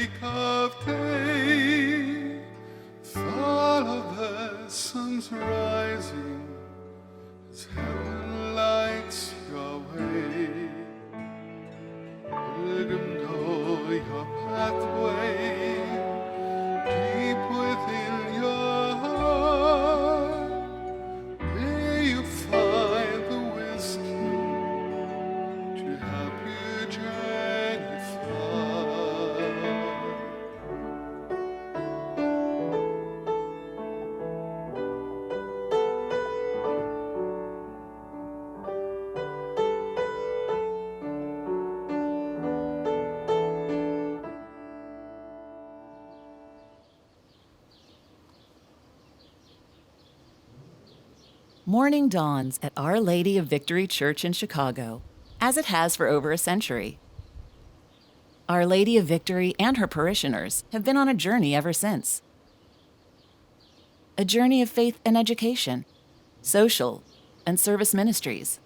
break of day. Follow the sun's rising as heaven lights your way. Pilgrim, go your pathway deep within your heart. May you find the wisdom to help you journey far. Morning dawns at Our Lady of Victory Church in Chicago, as it has for over a century. Our Lady of Victory and her parishioners have been on a journey ever since. A journey of faith and education, social and service ministries.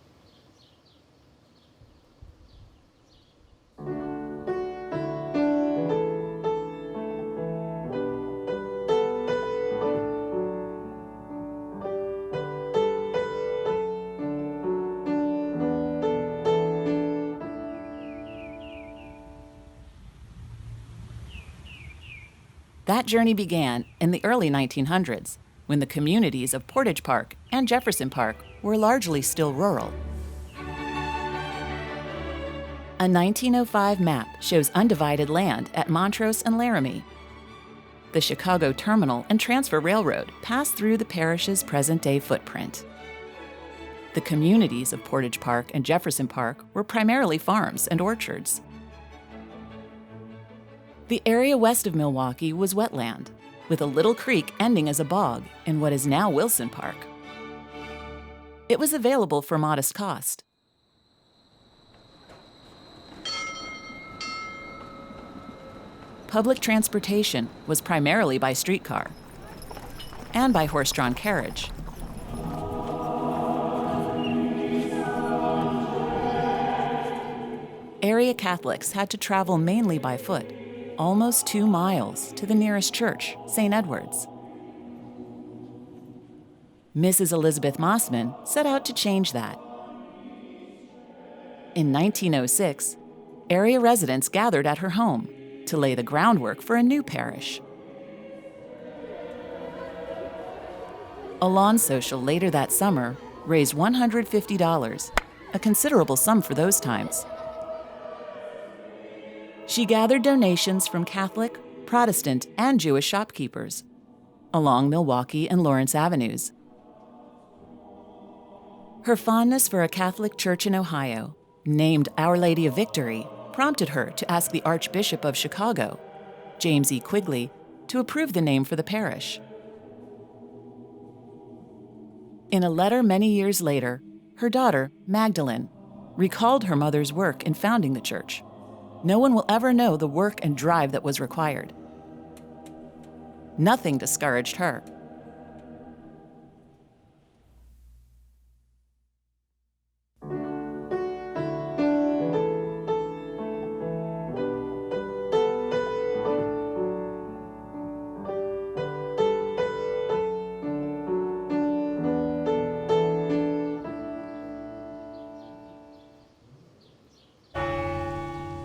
That journey began in the early 1900s, when the communities of Portage Park and Jefferson Park were largely still rural. A 1905 map shows undivided land at Montrose and Laramie. The Chicago Terminal and Transfer Railroad passed through the parish's present-day footprint. The communities of Portage Park and Jefferson Park were primarily farms and orchards. The area west of Milwaukee was wetland, with a little creek ending as a bog in what is now Wilson Park. It was available for modest cost. Public transportation was primarily by streetcar and by horse-drawn carriage. Area Catholics had to travel mainly by foot, almost 2 miles to the nearest church, St. Edward's. Mrs. Elizabeth Mossman set out to change that. In 1906, area residents gathered at her home to lay the groundwork for a new parish. A lawn social later that summer raised $150, a considerable sum for those times. She gathered donations from Catholic, Protestant, and Jewish shopkeepers along Milwaukee and Lawrence Avenues. Her fondness for a Catholic church in Ohio, named Our Lady of Victory, prompted her to ask the Archbishop of Chicago, James E. Quigley, to approve the name for the parish. In a letter many years later, her daughter, Magdalene, recalled her mother's work in founding the church. No one will ever know the work and drive that was required. Nothing discouraged her.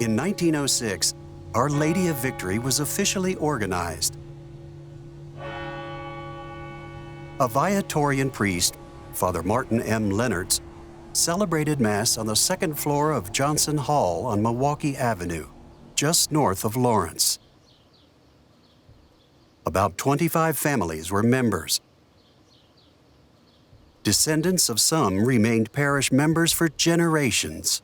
In 1906, Our Lady of Victory was officially organized. A Viatorian priest, Father Martin M. Leonards, celebrated Mass on the second floor of Johnson Hall on Milwaukee Avenue, just north of Lawrence. About 25 families were members. Descendants of some remained parish members for generations.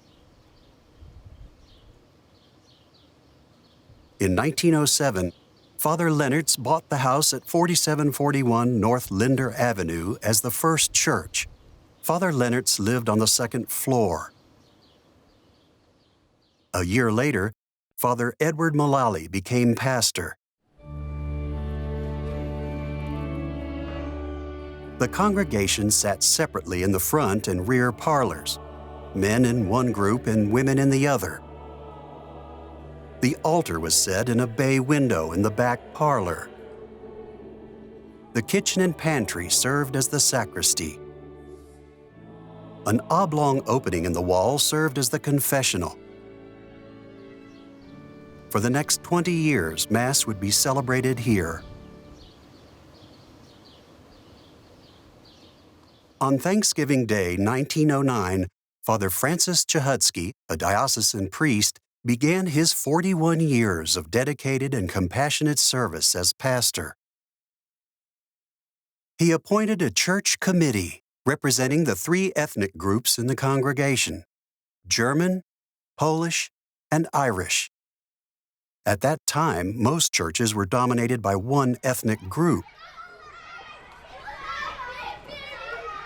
In 1907, Father Leonards bought the house at 4741 North Linder Avenue as the first church. Father Leonards lived on the second floor. A year later, Father Edward Mullally became pastor. The congregation sat separately in the front and rear parlors, men in one group and women in the other. The altar was set in a bay window in the back parlor. The kitchen and pantry served as the sacristy. An oblong opening in the wall served as the confessional. For the next 20 years, Mass would be celebrated here. On Thanksgiving Day, 1909, Father Francis Chahutsky, a diocesan priest, began his 41 years of dedicated and compassionate service as pastor. He appointed a church committee representing the three ethnic groups in the congregation: German, Polish, and Irish. At that time, most churches were dominated by one ethnic group.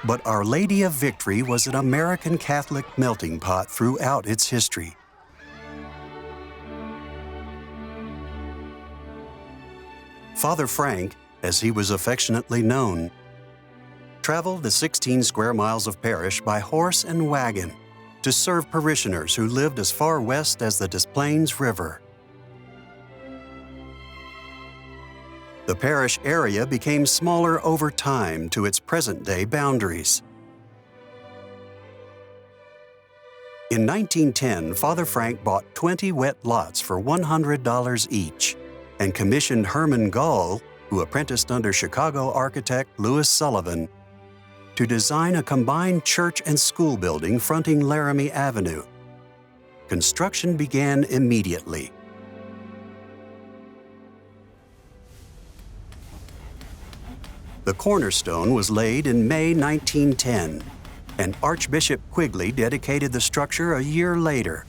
But Our Lady of Victory was an American Catholic melting pot throughout its history. Father Frank, as he was affectionately known, traveled the 16 square miles of parish by horse and wagon to serve parishioners who lived as far west as the Des Plaines River. The parish area became smaller over time to its present-day boundaries. In 1910, Father Frank bought 20 wet lots for $100 each and commissioned Herman Gall, who apprenticed under Chicago architect Louis Sullivan, to design a combined church and school building fronting Laramie Avenue. Construction began immediately. The cornerstone was laid in May 1910, and Archbishop Quigley dedicated the structure a year later.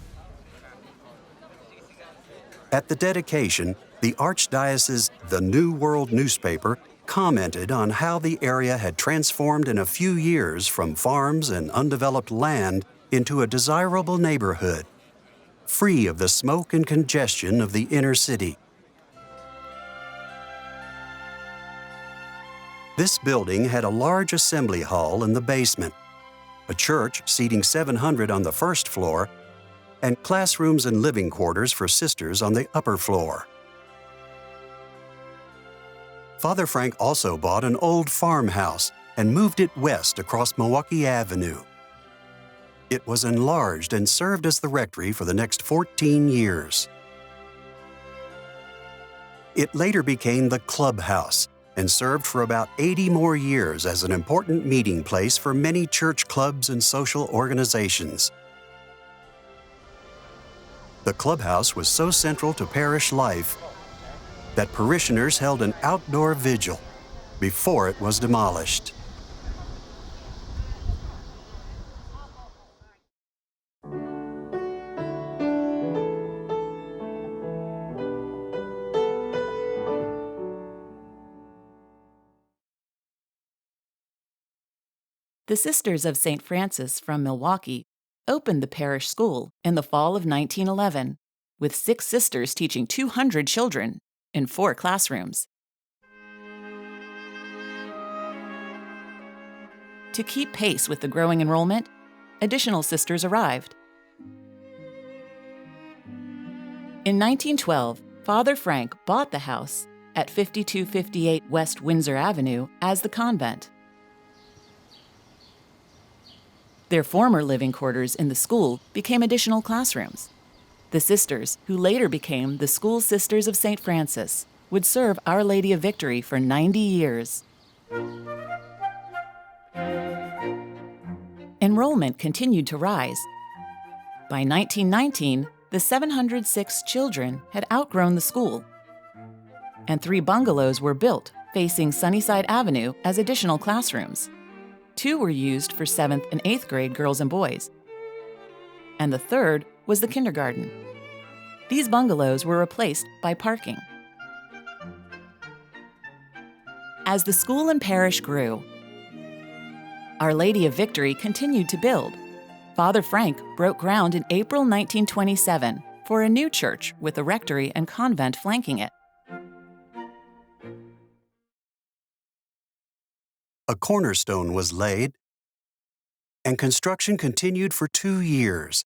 At the dedication, the Archdiocese's The New World newspaper commented on how the area had transformed in a few years from farms and undeveloped land into a desirable neighborhood, free of the smoke and congestion of the inner city. This building had a large assembly hall in the basement, a church seating 700 on the first floor, and classrooms and living quarters for sisters on the upper floor. Father Frank also bought an old farmhouse and moved it west across Milwaukee Avenue. It was enlarged and served as the rectory for the next 14 years. It later became the clubhouse and served for about 80 more years as an important meeting place for many church clubs and social organizations. The clubhouse was so central to parish life that parishioners held an outdoor vigil before it was demolished. The Sisters of St. Francis from Milwaukee opened the parish school in the fall of 1911, with 6 sisters teaching 200 children in 4 classrooms. To keep pace with the growing enrollment, additional sisters arrived. In 1912, Father Frank bought the house at 5258 West Windsor Avenue as the convent. Their former living quarters in the school became additional classrooms. The sisters, who later became the School Sisters of St. Francis, would serve Our Lady of Victory for 90 years. Enrollment continued to rise. By 1919, the 706 children had outgrown the school, and 3 bungalows were built facing Sunnyside Avenue as additional classrooms. 2 were used for 7th and 8th grade girls and boys, and the 3rd was the kindergarten. These bungalows were replaced by parking. As the school and parish grew, Our Lady of Victory continued to build. Father Frank broke ground in April 1927 for a new church with a rectory and convent flanking it. A cornerstone was laid, and construction continued for 2 years.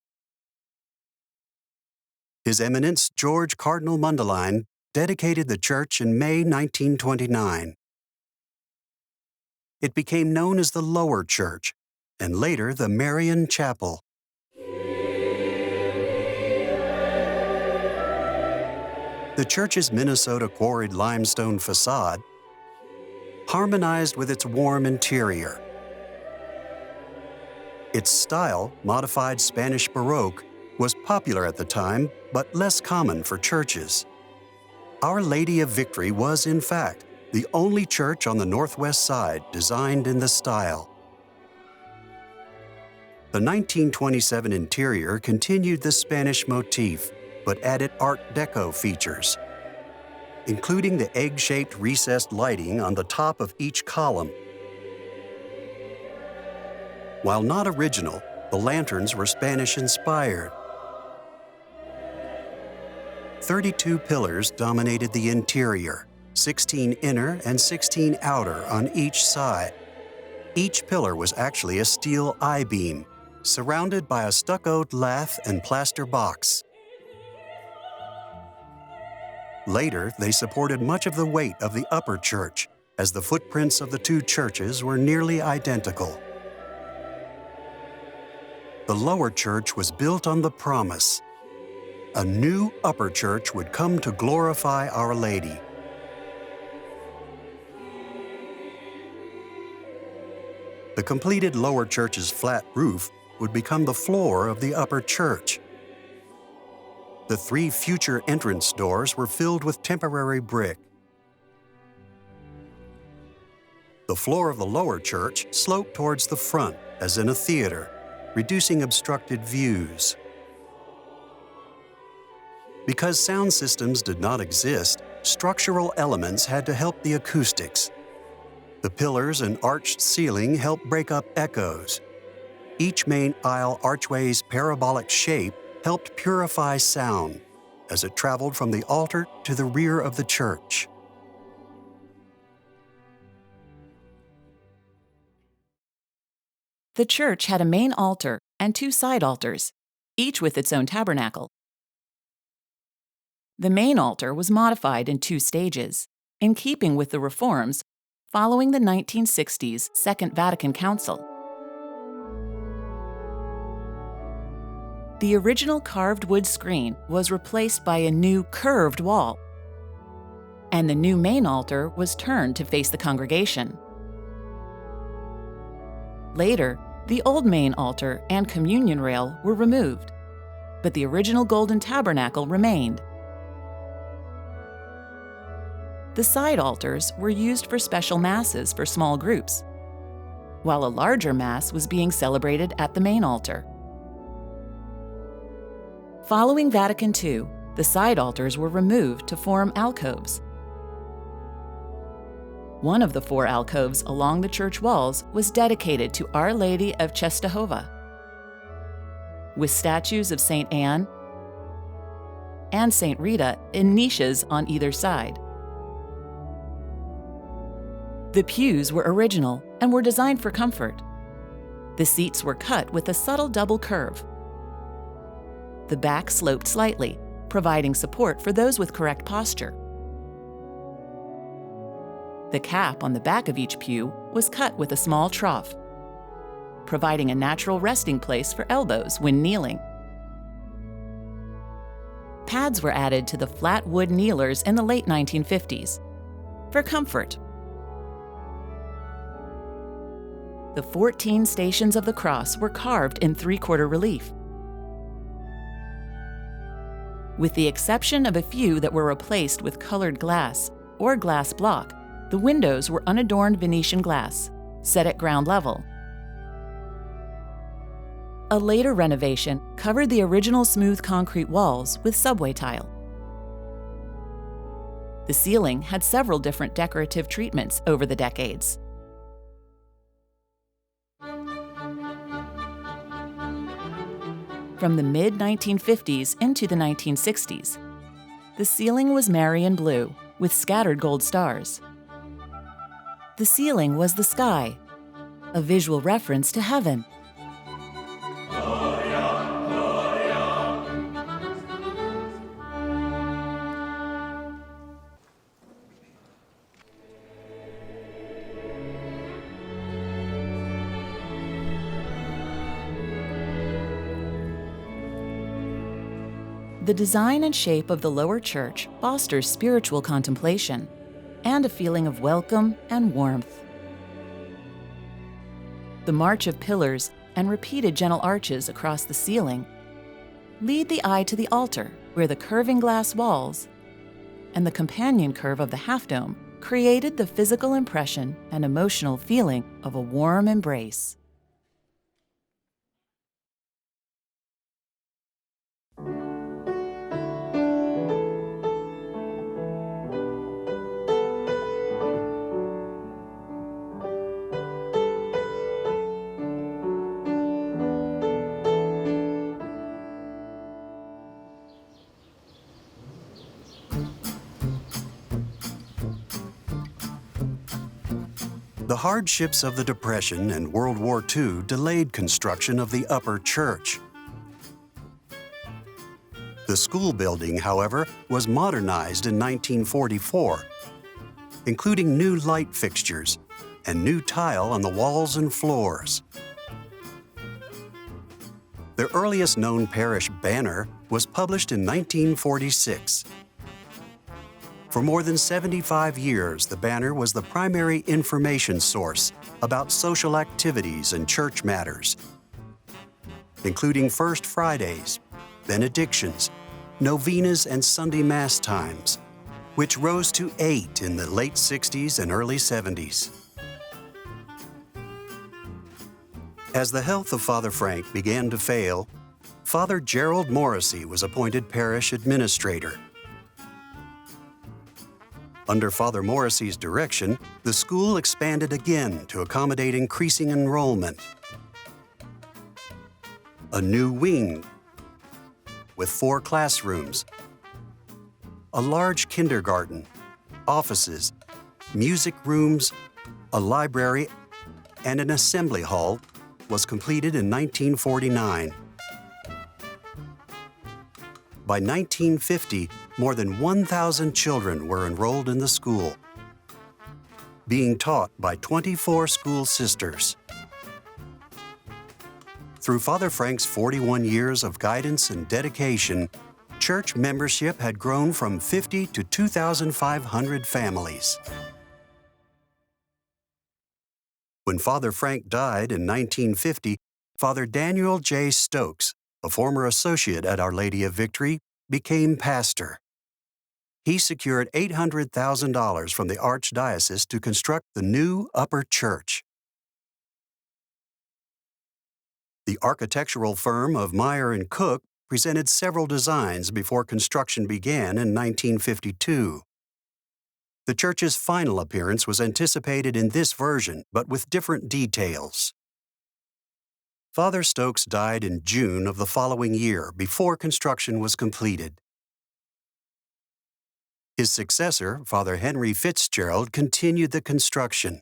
His Eminence George Cardinal Mundelein dedicated the church in May 1929. It became known as the Lower Church, and later the Marian Chapel. The church's Minnesota quarried limestone facade harmonized with its warm interior. Its style, modified Spanish Baroque, was popular at the time, but less common for churches. Our Lady of Victory was, in fact, the only church on the northwest side designed in the style. The 1927 interior continued the Spanish motif, but added Art Deco features, including the egg-shaped recessed lighting on the top of each column. While not original, the lanterns were Spanish-inspired. 32 pillars dominated the interior, 16 inner and 16 outer on each side. Each pillar was actually a steel I-beam, surrounded by a stuccoed lath and plaster box. Later, they supported much of the weight of the upper church, as the footprints of the two churches were nearly identical. The lower church was built on the promise: a new upper church would come to glorify Our Lady. The completed lower church's flat roof would become the floor of the upper church. The 3 future entrance doors were filled with temporary brick. The floor of the lower church sloped towards the front, as in a theater, reducing obstructed views. Because sound systems did not exist, structural elements had to help the acoustics. The pillars and arched ceiling helped break up echoes. Each main aisle archway's parabolic shape helped purify sound as it traveled from the altar to the rear of the church. The church had a main altar and 2 side altars, each with its own tabernacle. The main altar was modified in 2 stages, in keeping with the reforms following the 1960s Second Vatican Council. The original carved wood screen was replaced by a new curved wall, and the new main altar was turned to face the congregation. Later, the old main altar and communion rail were removed, but the original golden tabernacle remained. The side altars were used for special masses for small groups, while a larger mass was being celebrated at the main altar. Following Vatican II, the side altars were removed to form alcoves. One of the 4 alcoves along the church walls was dedicated to Our Lady of Czestochowa, with statues of St. Anne and St. Rita in niches on either side. The pews were original and were designed for comfort. The seats were cut with a subtle double curve. The back sloped slightly, providing support for those with correct posture. The cap on the back of each pew was cut with a small trough, providing a natural resting place for elbows when kneeling. Pads were added to the flat wood kneelers in the late 1950s for comfort. The 14 Stations of the Cross were carved in 3/4 relief. With the exception of a few that were replaced with colored glass or glass block, the windows were unadorned Venetian glass, set at ground level. A later renovation covered the original smooth concrete walls with subway tile. The ceiling had several different decorative treatments over the decades. From the mid-1950s into the 1960s, the ceiling was Marian blue with scattered gold stars. The ceiling was the sky, a visual reference to heaven. The design and shape of the lower church fosters spiritual contemplation and a feeling of welcome and warmth. The march of pillars and repeated gentle arches across the ceiling lead the eye to the altar, where the curving glass walls and the companion curve of the half-dome created the physical impression and emotional feeling of a warm embrace. The hardships of the Depression and World War II delayed construction of the upper church. The school building, however, was modernized in 1944, including new light fixtures and new tile on the walls and floors. The earliest known parish banner was published in 1946. For more than 75 years, the banner was the primary information source about social activities and church matters, including First Fridays, benedictions, novenas, and Sunday Mass times, which rose to 8 in the late 60s and early 70s. As the health of Father Frank began to fail, Father Gerald Morrissey was appointed Parish Administrator. Under Father Morrissey's direction, the school expanded again to accommodate increasing enrollment. A new wing with 4 classrooms, a large kindergarten, offices, music rooms, a library, and an assembly hall was completed in 1949. By 1950, more than 1,000 children were enrolled in the school, being taught by 24 school sisters. Through Father Frank's 41 years of guidance and dedication, church membership had grown from 50 to 2,500 families. When Father Frank died in 1950, Father Daniel J. Stokes, a former associate at Our Lady of Victory, became pastor. He secured $800,000 from the Archdiocese to construct the new upper church. The architectural firm of Meyer & Cook presented several designs before construction began in 1952. The church's final appearance was anticipated in this version, but with different details. Father Stokes died in June of the following year, before construction was completed. His successor, Father Henry Fitzgerald, continued the construction,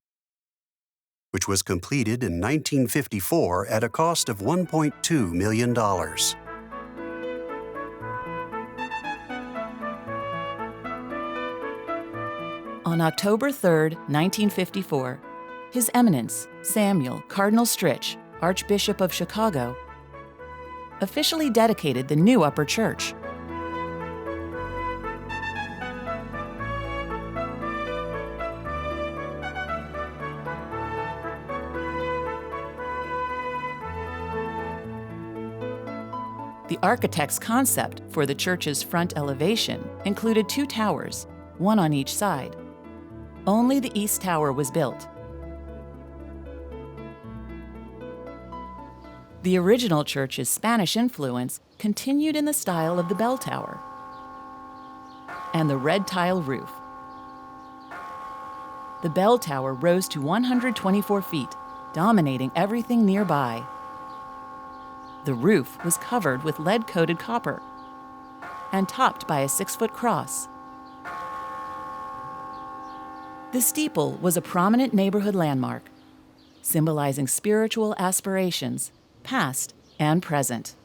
which was completed in 1954 at a cost of $1.2 million. On October 3, 1954, His Eminence Samuel Cardinal Stritch, Archbishop of Chicago, officially dedicated the new upper church. The architect's concept for the church's front elevation included 2 towers, one on each side. Only the east tower was built. The original church's Spanish influence continued in the style of the bell tower and the red tile roof. The bell tower rose to 124 feet, dominating everything nearby. The roof was covered with lead-coated copper and topped by a 6-foot cross. The steeple was a prominent neighborhood landmark, symbolizing spiritual aspirations, past and present.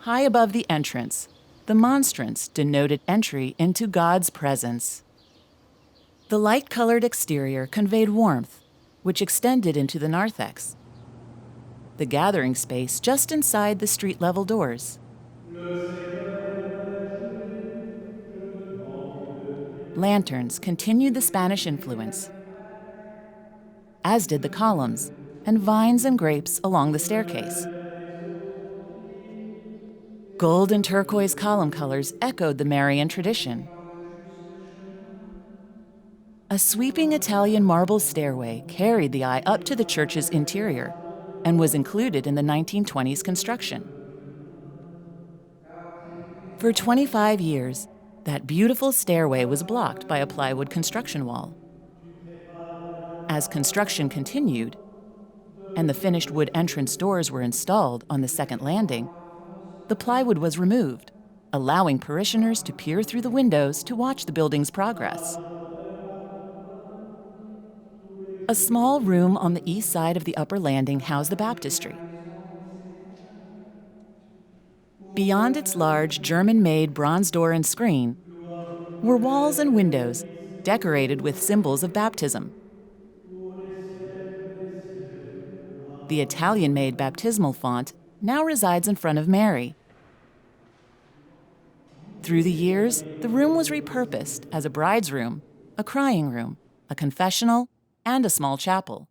High above the entrance, the monstrance denoted entry into God's presence. The light-colored exterior conveyed warmth, which extended into the narthex. the gathering space just inside the street-level doors. Lanterns continued the Spanish influence, as did the columns, and vines and grapes along the staircase. Gold and turquoise column colors echoed the Marian tradition. A sweeping Italian marble stairway carried the eye up to the church's interior and was included in the 1920s construction. For 25 years, that beautiful stairway was blocked by a plywood construction wall. As construction continued, and the finished wood entrance doors were installed on the second landing, the plywood was removed, allowing parishioners to peer through the windows to watch the building's progress. A small room on the east side of the upper landing housed the baptistry. Beyond its large German-made bronze door and screen were walls and windows decorated with symbols of baptism. The Italian-made baptismal font now resides in front of Mary. Through the years, the room was repurposed as a bride's room, a crying room, a confessional, and a small chapel.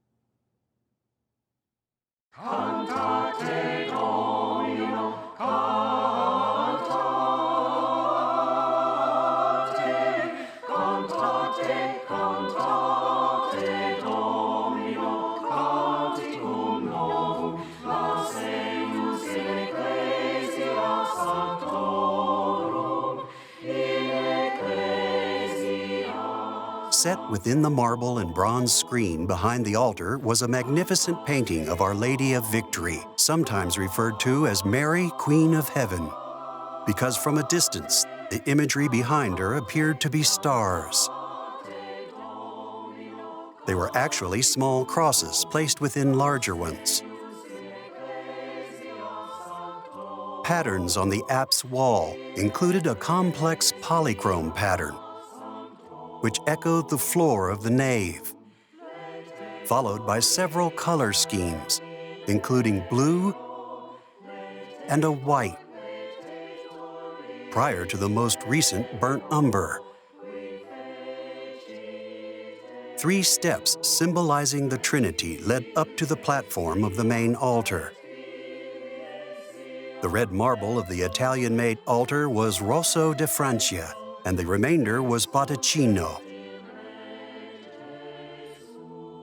Set within the marble and bronze screen behind the altar was a magnificent painting of Our Lady of Victory, sometimes referred to as Mary, Queen of Heaven, because from a distance, the imagery behind her appeared to be stars. They were actually small crosses placed within larger ones. Patterns on the apse wall included a complex polychrome pattern, which echoed the floor of the nave, followed by several color schemes, including blue and a white, prior to the most recent burnt umber. 3 steps symbolizing the Trinity led up to the platform of the main altar. The red marble of the Italian-made altar was Rosso di Francia, and the remainder was Botticino.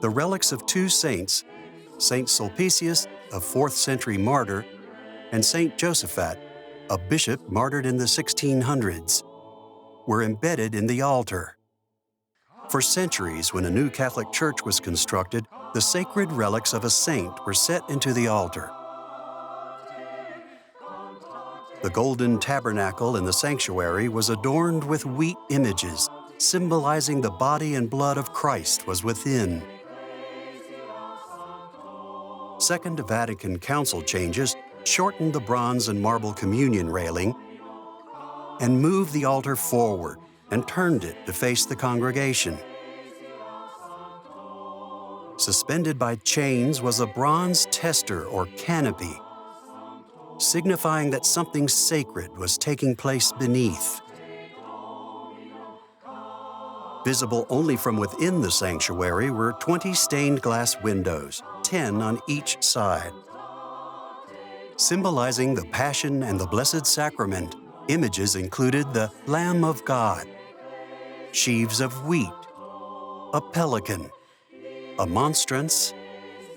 The relics of 2 saints, Saint Sulpicius, a 4th century martyr, and Saint Josaphat, a bishop martyred in the 1600s, were embedded in the altar. For centuries, when a new Catholic church was constructed, the sacred relics of a saint were set into the altar. The golden tabernacle in the sanctuary was adorned with wheat images, symbolizing the body and blood of Christ was within. Second Vatican Council changes shortened the bronze and marble communion railing and moved the altar forward and turned it to face the congregation. Suspended by chains was a bronze tester or canopy, signifying that something sacred was taking place beneath. Visible only from within the sanctuary were 20 stained glass windows, 10 on each side. Symbolizing the Passion and the Blessed Sacrament, images included the Lamb of God, sheaves of wheat, a pelican, a monstrance,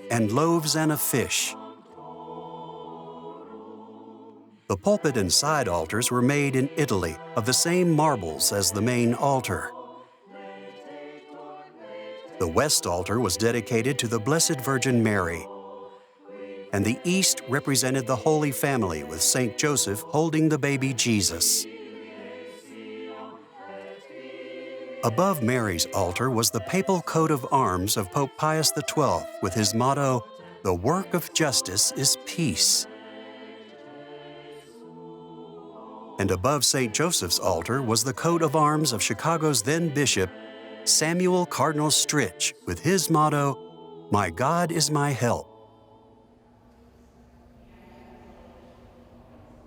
and loaves and a fish. The pulpit and side altars were made in Italy of the same marbles as the main altar. The west altar was dedicated to the Blessed Virgin Mary, and the east represented the Holy Family with Saint Joseph holding the baby Jesus. Above Mary's altar was the papal coat of arms of Pope Pius XII with his motto, "The work of justice is peace." And above St. Joseph's altar was the coat of arms of Chicago's then bishop, Samuel Cardinal Stritch, with his motto, "My God is my help."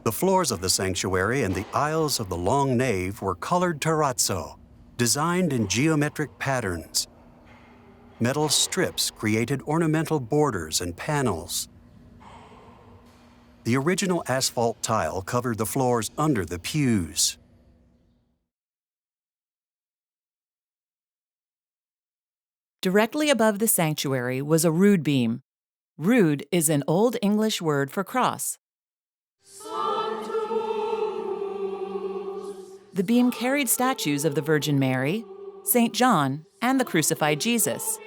The floors of the sanctuary and the aisles of the long nave were colored terrazzo, designed in geometric patterns. Metal strips created ornamental borders and panels. The original asphalt tile covered the floors under the pews. Directly above the sanctuary was a rood beam. Rood is an Old English word for cross. The beam carried statues of the Virgin Mary, St. John, and the crucified Jesus.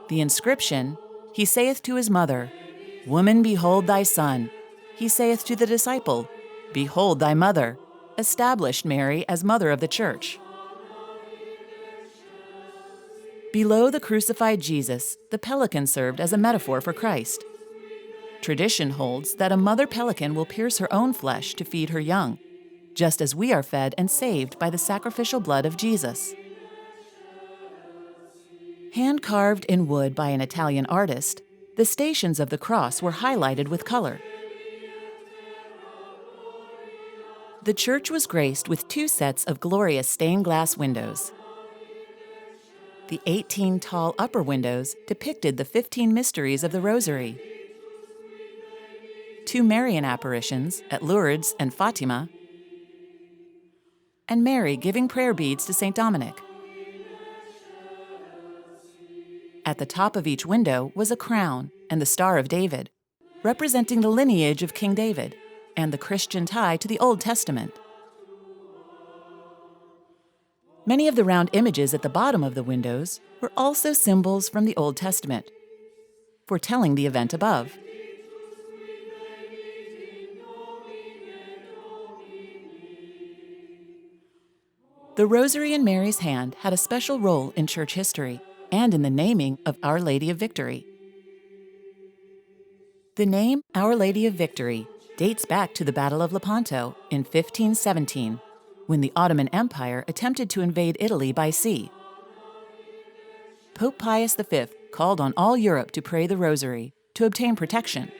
The inscription, "He saith to his mother, Woman, behold thy son. He saith to the disciple, Behold thy mother," established Mary as mother of the Church. Below the crucified Jesus, the pelican served as a metaphor for Christ. Tradition holds that a mother pelican will pierce her own flesh to feed her young, just as we are fed and saved by the sacrificial blood of Jesus. Hand-carved in wood by an Italian artist, the stations of the cross were highlighted with color. The church was graced with 2 sets of glorious stained glass windows. The 18 tall upper windows depicted the 15 mysteries of the Rosary. 2 Marian apparitions at Lourdes and Fatima, and Mary giving prayer beads to St. Dominic. At the top of each window was a crown and the Star of David, representing the lineage of King David and the Christian tie to the Old Testament. Many of the round images at the bottom of the windows were also symbols from the Old Testament, foretelling the event above. The Rosary in Mary's hand had a special role in church history and in the naming of Our Lady of Victory. The name Our Lady of Victory dates back to the Battle of Lepanto in 1517, when the Ottoman Empire attempted to invade Italy by sea. Pope Pius V called on all Europe to pray the Rosary to obtain protection.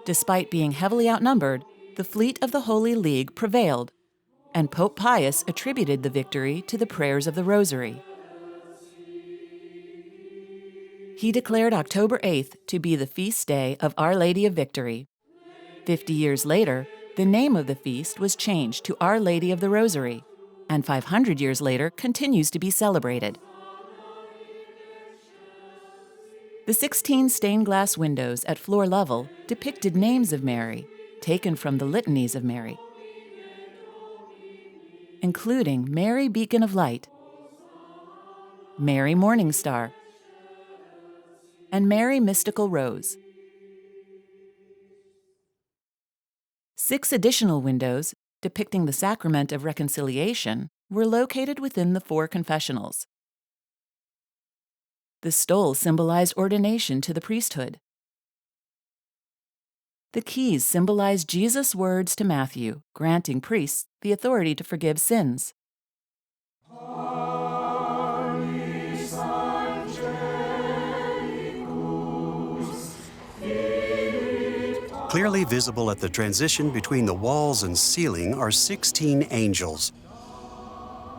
Despite being heavily outnumbered, the fleet of the Holy League prevailed, and Pope Pius attributed the victory to the prayers of the Rosary. He declared October 8th to be the feast day of Our Lady of Victory. 50 years later, the name of the feast was changed to Our Lady of the Rosary, and 500 years later continues to be celebrated. The 16 stained glass windows at floor level depicted names of Mary, taken from the litanies of Mary, including Mary Beacon of Light, Mary Morning Star, and Mary Mystical Rose. 6 additional windows, depicting the Sacrament of Reconciliation, were located within the 4 confessionals. The stole symbolized ordination to the priesthood. The keys symbolize Jesus' words to Matthew, granting priests the authority to forgive sins. Clearly visible at the transition between the walls and ceiling are 16 angels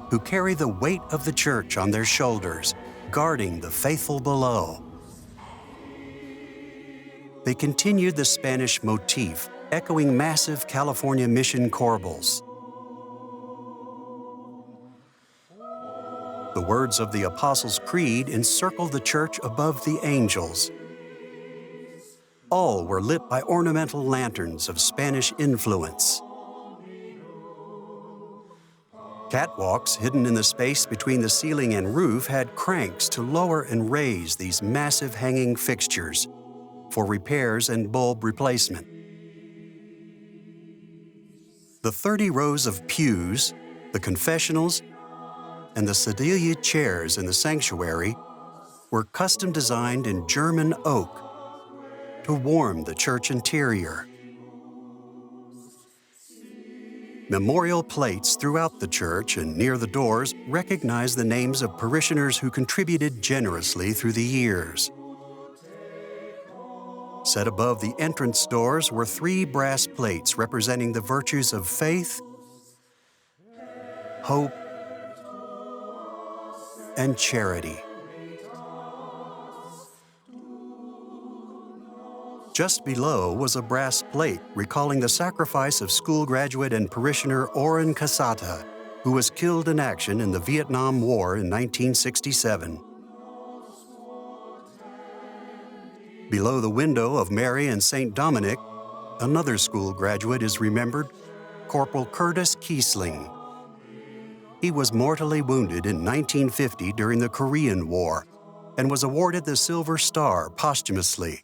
who carry the weight of the church on their shoulders, guarding the faithful below. They continued the Spanish motif, echoing massive California mission corbels. The words of the Apostles' Creed encircled the church above the angels. All were lit by ornamental lanterns of Spanish influence. Catwalks hidden in the space between the ceiling and roof had cranks to lower and raise these massive hanging fixtures for repairs and bulb replacement. The 30 rows of pews, the confessionals, and the sedilia chairs in the sanctuary were custom designed in German oak to warm the church interior. Memorial plates throughout the church and near the doors recognize the names of parishioners who contributed generously through the years. Set above the entrance doors were 3 brass plates representing the virtues of faith, hope, and charity. Just below was a brass plate recalling the sacrifice of school graduate and parishioner Oren Casata, who was killed in action in the Vietnam War in 1967. Below the window of Mary and St. Dominic, another school graduate is remembered, Corporal Curtis Kiesling. He was mortally wounded in 1950 during the Korean War and was awarded the Silver Star posthumously.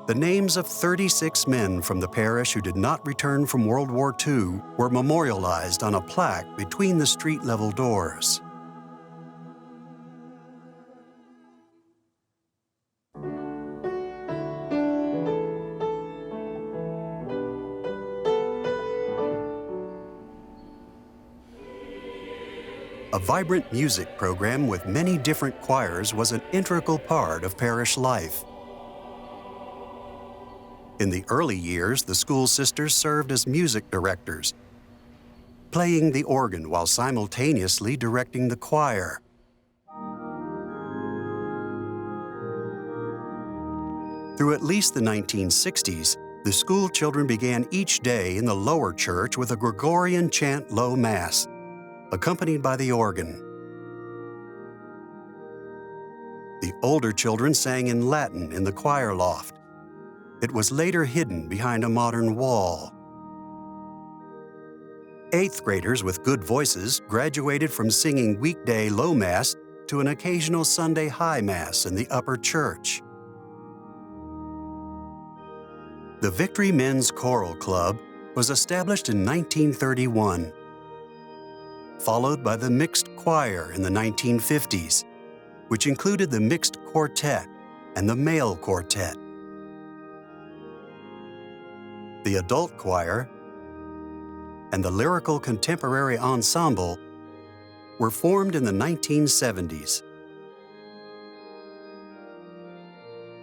The names of 36 men from the parish who did not return from World War II were memorialized on a plaque between the street-level doors. A vibrant music program with many different choirs was an integral part of parish life. In the early years, the school sisters served as music directors, playing the organ while simultaneously directing the choir. Through at least the 1960s, the school children began each day in the lower church with a Gregorian chant low mass, accompanied by the organ. The older children sang in Latin in the choir loft. It was later hidden behind a modern wall. 8th graders with good voices graduated from singing weekday low mass to an occasional Sunday high mass in the upper church. The Victory Men's Choral Club was established in 1931, followed by the mixed choir in the 1950s, which included the mixed quartet and the male quartet. The adult choir and the lyrical contemporary ensemble were formed in the 1970s.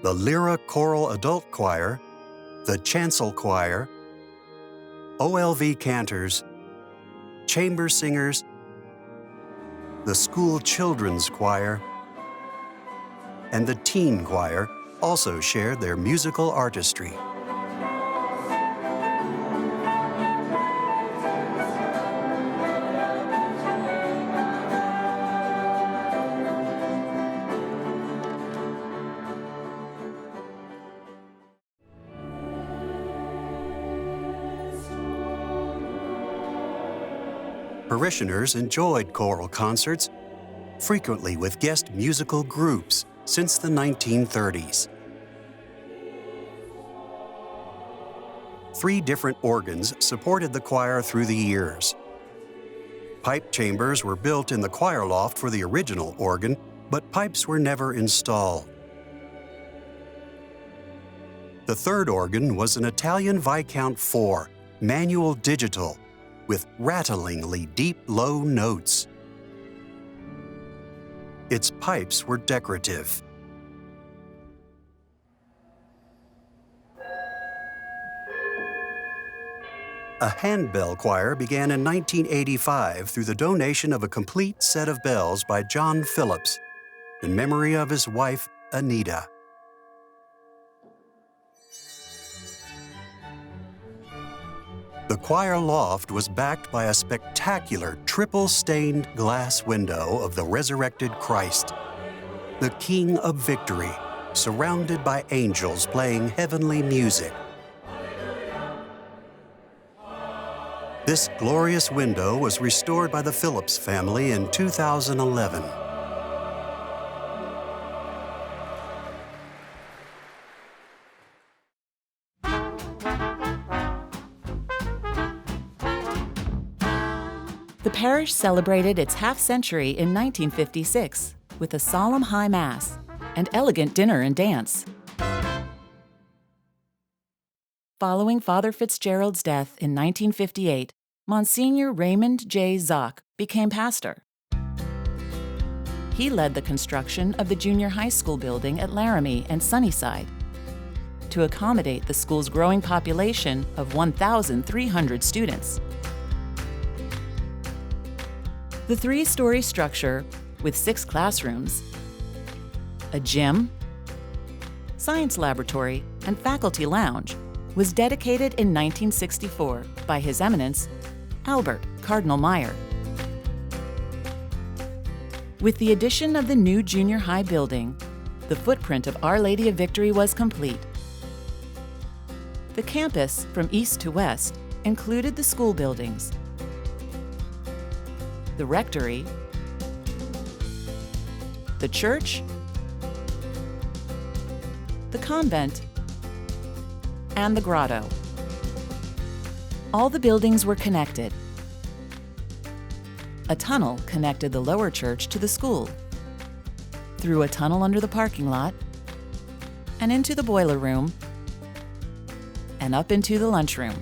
The Lyra Choral Adult Choir, the Chancel Choir, OLV cantors, chamber singers, the School Children's Choir, and the Teen Choir also shared their musical artistry. Parishioners enjoyed choral concerts, frequently with guest musical groups, since the 1930s. 3 different organs supported the choir through the years. Pipe chambers were built in the choir loft for the original organ, but pipes were never installed. The 3rd organ was an Italian Viscount 4, manual digital, with rattlingly deep low notes. Its pipes were decorative. A handbell choir began in 1985 through the donation of a complete set of bells by John Phillips in memory of his wife, Anita. The choir loft was backed by a spectacular triple-stained glass window of the resurrected Christ, the King of Victory, surrounded by angels playing heavenly music. This glorious window was restored by the Phillips family in 2011. The parish celebrated its half-century in 1956 with a solemn high mass and elegant dinner and dance. Following Father Fitzgerald's death in 1958, Monsignor Raymond J. Zock became pastor. He led the construction of the junior high school building at Laramie and Sunnyside to accommodate the school's growing population of 1,300 students. The three-story structure, with 6 classrooms, a gym, science laboratory, and faculty lounge, was dedicated in 1964 by His Eminence, Albert Cardinal Meyer. With the addition of the new junior high building, the footprint of Our Lady of Victory was complete. The campus, from east to west, included the school buildings, the rectory, the church, the convent, and the grotto. All the buildings were connected. A tunnel connected the lower church to the school, through a tunnel under the parking lot, and into the boiler room, and up into the lunchroom.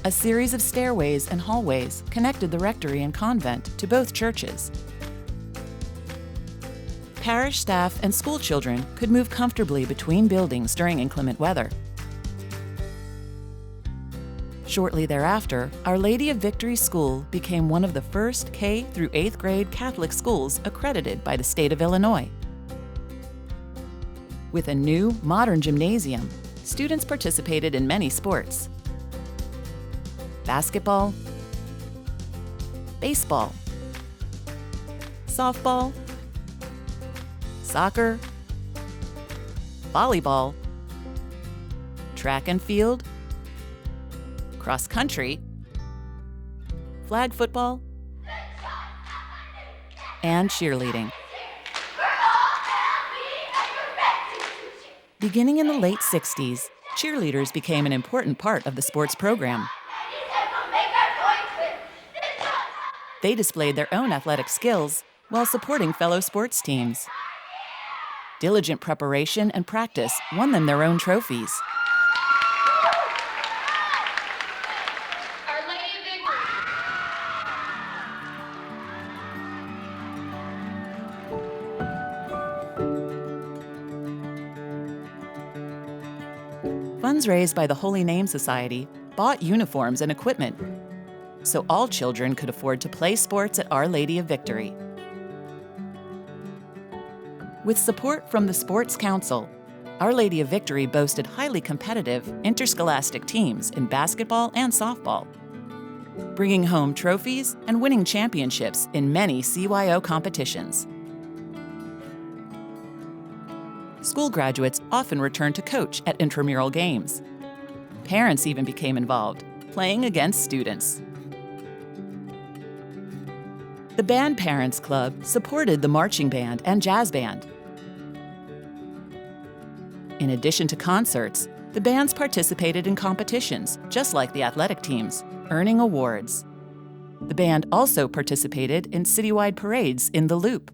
A series of stairways and hallways connected the rectory and convent to both churches. Parish staff and school children could move comfortably between buildings during inclement weather. Shortly thereafter, Our Lady of Victory School became one of the first K through 8th grade Catholic schools accredited by the state of Illinois. With a new, modern gymnasium, students participated in many sports: basketball, baseball, softball, soccer, volleyball, track and field, cross country, flag football, and cheerleading. Beginning in the late 60s, cheerleaders became an important part of the sports program. They displayed their own athletic skills while supporting fellow sports teams. Diligent preparation and practice won them their own trophies. Our Lady of Victory. Funds raised by the Holy Name Society bought uniforms and equipment, so all children could afford to play sports at Our Lady of Victory. With support from the Sports Council, Our Lady of Victory boasted highly competitive interscholastic teams in basketball and softball, bringing home trophies and winning championships in many CYO competitions. School graduates often returned to coach at intramural games. Parents even became involved, playing against students. The Band Parents Club supported the marching band and jazz band. In addition to concerts, the bands participated in competitions, just like the athletic teams, earning awards. The band also participated in citywide parades in the Loop.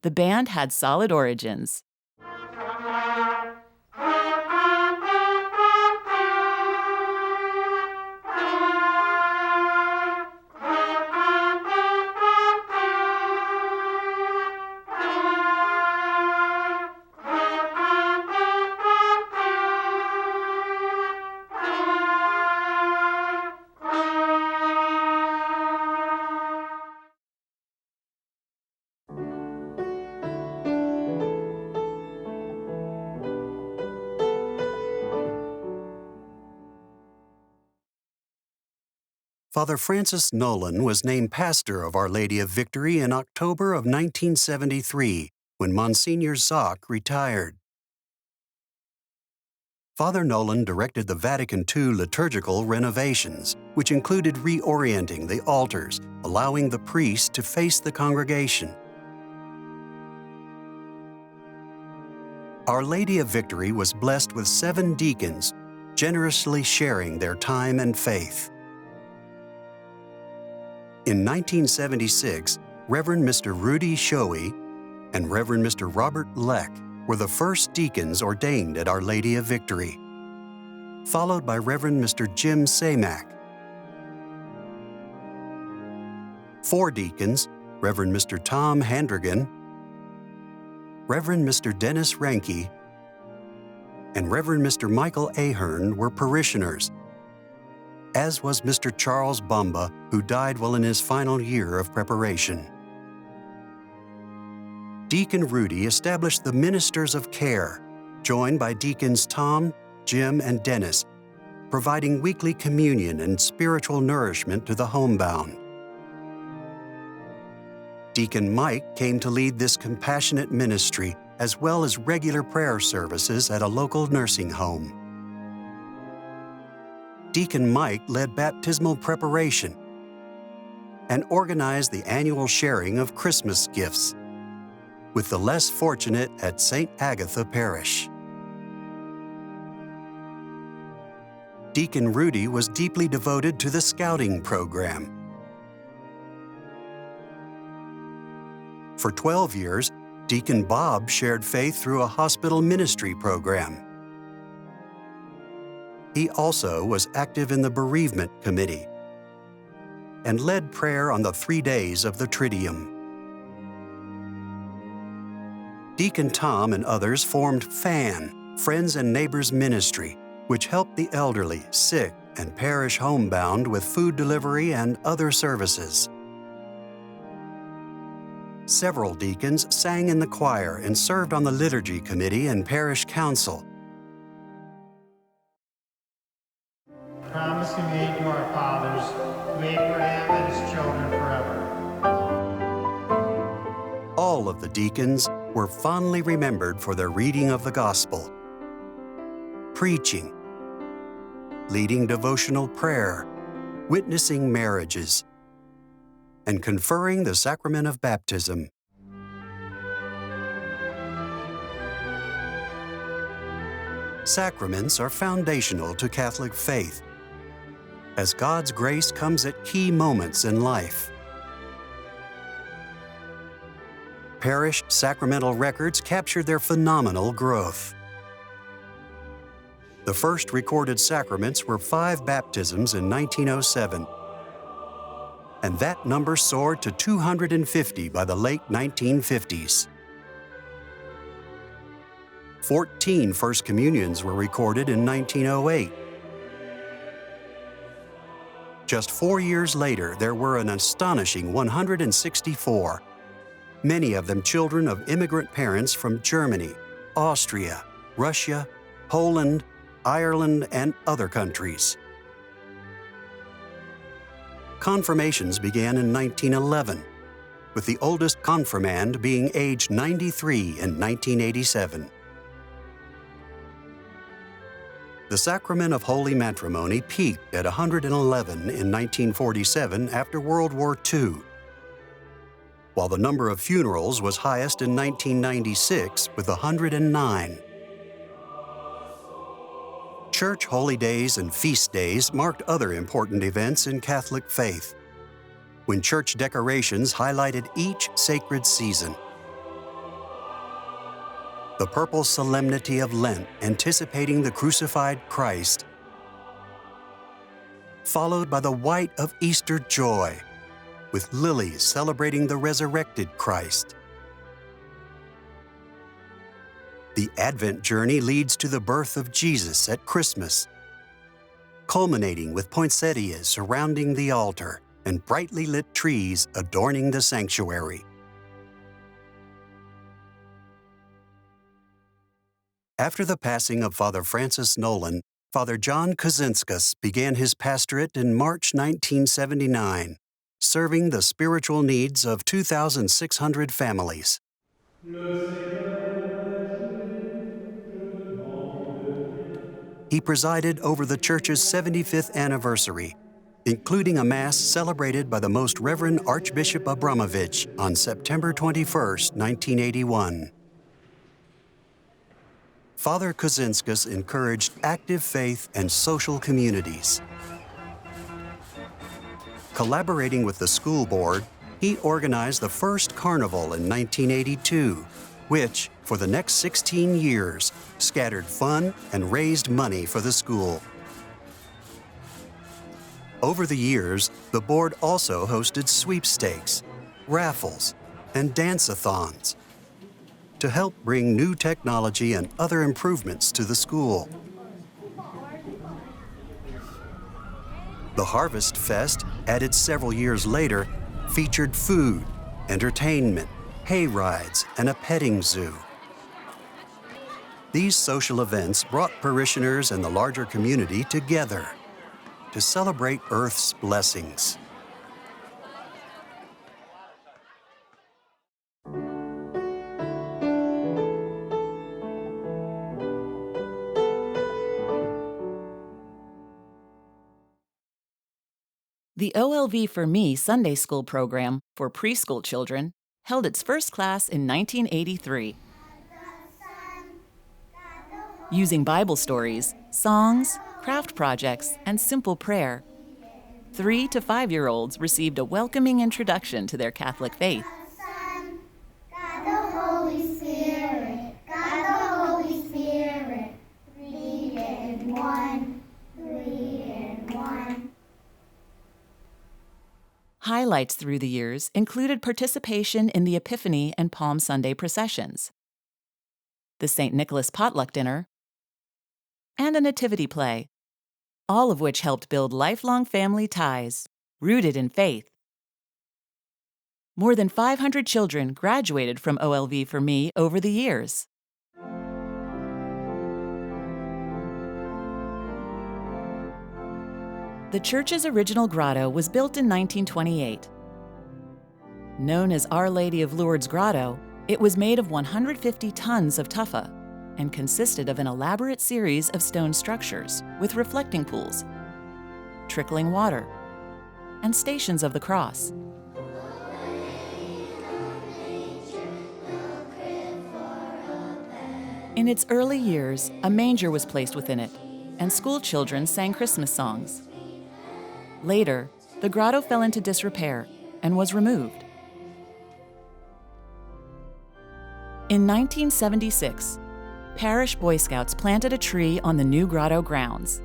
The band had solid origins. Father Francis Nolan was named pastor of Our Lady of Victory in October of 1973, when Monsignor Zoc retired. Father Nolan directed the Vatican II liturgical renovations, which included reorienting the altars, allowing the priest to face the congregation. Our Lady of Victory was blessed with 7 deacons, generously sharing their time and faith. In 1976, Reverend Mr. Rudy Shoei and Reverend Mr. Robert Leck were the first deacons ordained at Our Lady of Victory, followed by Reverend Mr. Jim Samak. 4 deacons, Reverend Mr. Tom Handrigan, Reverend Mr. Dennis Ranke, and Reverend Mr. Michael Ahern were parishioners, as was Mr. Charles Bamba, who died while in his final year of preparation. Deacon Rudy established the Ministers of Care, joined by Deacons Tom, Jim, and Dennis, providing weekly communion and spiritual nourishment to the homebound. Deacon Mike came to lead this compassionate ministry, as well as regular prayer services at a local nursing home. Deacon Mike led baptismal preparation and organized the annual sharing of Christmas gifts, with the less fortunate at St. Agatha Parish. Deacon Rudy was deeply devoted to the Scouting program. For 12 years, Deacon Bob shared faith through a hospital ministry program. He also was active in the bereavement committee and led prayer on the 3 days of the Triduum. Deacon Tom and others formed FAN, Friends and Neighbors Ministry, which helped the elderly, sick, and parish homebound with food delivery and other services. Several deacons sang in the choir and served on the liturgy committee and parish council. The promise he made to our fathers, to Abraham and his children forever. All of the deacons were fondly remembered for their reading of the gospel, preaching, leading devotional prayer, witnessing marriages, and conferring the sacrament of baptism. Sacraments are foundational to Catholic faith, as God's grace comes at key moments in life. Parish sacramental records capture their phenomenal growth. The first recorded sacraments were 5 baptisms in 1907, and that number soared to 250 by the late 1950s. 14 First Communions were recorded in 1908. Just 4 years later, there were an astonishing 164, many of them children of immigrant parents from Germany, Austria, Russia, Poland, Ireland, and other countries. Confirmations began in 1911, with the oldest confirmand being aged 93 in 1987. The sacrament of holy matrimony peaked at 111 in 1947 after World War II, while the number of funerals was highest in 1996 with 109. Church holy days and feast days marked other important events in Catholic faith, when church decorations highlighted each sacred season. The purple solemnity of Lent, anticipating the crucified Christ, followed by the white of Easter joy, with lilies celebrating the resurrected Christ. The Advent journey leads to the birth of Jesus at Christmas, culminating with poinsettias surrounding the altar and brightly lit trees adorning the sanctuary. After the passing of Father Francis Nolan, Father John Kazinskas began his pastorate in March 1979, serving the spiritual needs of 2,600 families. He presided over the church's 75th anniversary, including a Mass celebrated by the Most Reverend Archbishop Abramovich on September 21, 1981. Father Kazinskas encouraged active faith and social communities. Collaborating with the school board, he organized the first carnival in 1982, which, for the next 16 years, scattered fun and raised money for the school. Over the years, the board also hosted sweepstakes, raffles, and dance-a-thons to help bring new technology and other improvements to the school. The Harvest Fest, added several years later, featured food, entertainment, hay rides, and a petting zoo. These social events brought parishioners and the larger community together to celebrate Earth's blessings. The OLV for Me Sunday School program for preschool children held its first class in 1983. Using Bible stories, songs, craft projects, and simple prayer, 3 to 5-year-olds received a welcoming introduction to their Catholic faith. God the Holy Spirit, God the Holy Spirit, 3 in 1, 3 in 1. Highlights through the years included participation in the Epiphany and Palm Sunday processions, the St. Nicholas potluck dinner, and a nativity play, all of which helped build lifelong family ties rooted in faith. More than 500 children graduated from OLV for Me over the years. The church's original grotto was built in 1928. Known as Our Lady of Lourdes Grotto, it was made of 150 tons of tufa and consisted of an elaborate series of stone structures with reflecting pools, trickling water, and stations of the cross. In its early years, a manger was placed within it, and school children sang Christmas songs. Later, the grotto fell into disrepair and was removed. In 1976, Parish Boy Scouts planted a tree on the new grotto grounds.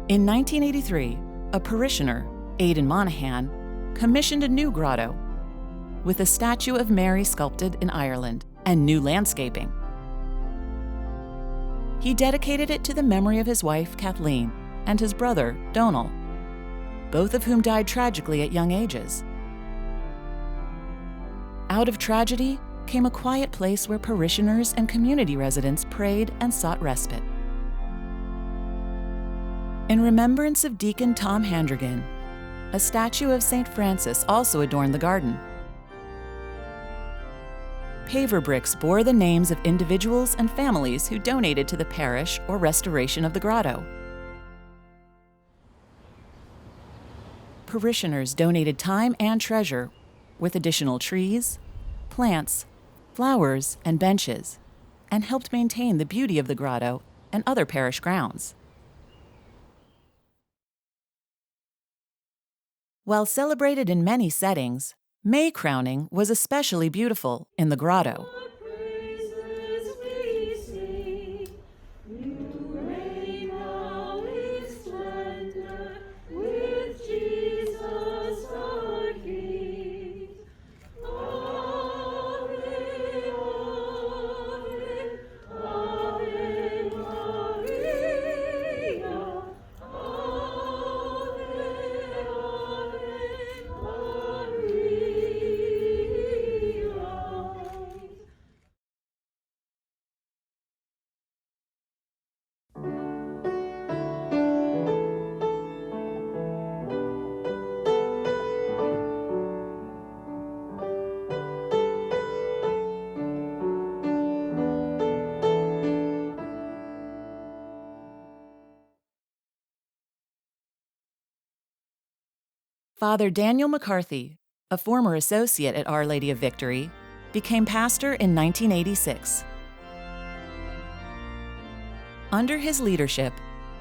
In 1983, a parishioner, Aidan Monahan, commissioned a new grotto with a statue of Mary sculpted in Ireland and new landscaping. He dedicated it to the memory of his wife, Kathleen, and his brother, Donal, both of whom died tragically at young ages. Out of tragedy came a quiet place where parishioners and community residents prayed and sought respite. In remembrance of Deacon Tom Handrigan, a statue of St. Francis also adorned the garden. Paver bricks bore the names of individuals and families who donated to the parish or restoration of the grotto. Parishioners donated time and treasure with additional trees, plants, flowers, and benches, and helped maintain the beauty of the grotto and other parish grounds. While celebrated in many settings, May crowning was especially beautiful in the grotto. Father Daniel McCarthy, a former associate at Our Lady of Victory, became pastor in 1986. Under his leadership,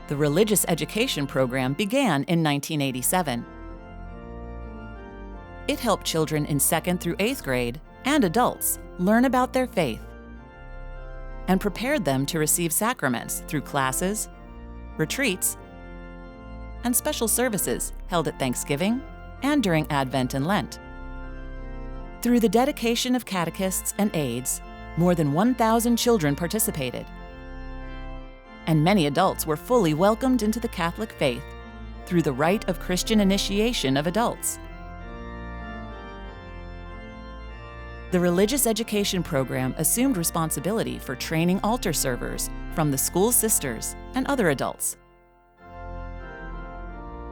the religious education program began in 1987. It helped children in 2nd through 8th grade and adults learn about their faith and prepared them to receive sacraments through classes, retreats, and special services held at Thanksgiving and during Advent and Lent. Through the dedication of catechists and aides, more than 1,000 children participated, and many adults were fully welcomed into the Catholic faith through the rite of Christian initiation of adults. The religious education program assumed responsibility for training altar servers from the school sisters and other adults.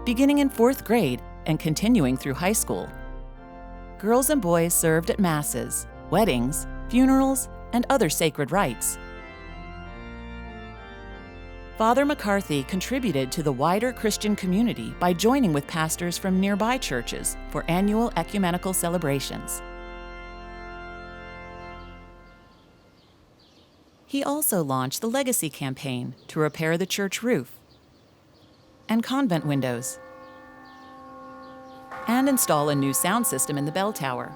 Beginning in 4th grade and continuing through high school, girls and boys served at masses, weddings, funerals, and other sacred rites. Father McCarthy contributed to the wider Christian community by joining with pastors from nearby churches for annual ecumenical celebrations. He also launched the Legacy campaign to repair the church roof and convent windows, and install a new sound system in the bell tower.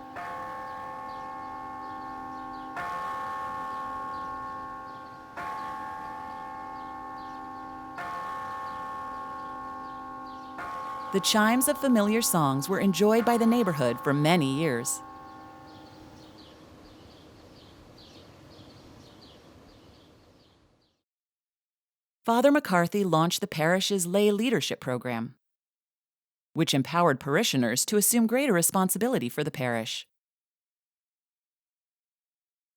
The chimes of familiar songs were enjoyed by the neighborhood for many years. Father McCarthy launched the parish's lay leadership program, which empowered parishioners to assume greater responsibility for the parish.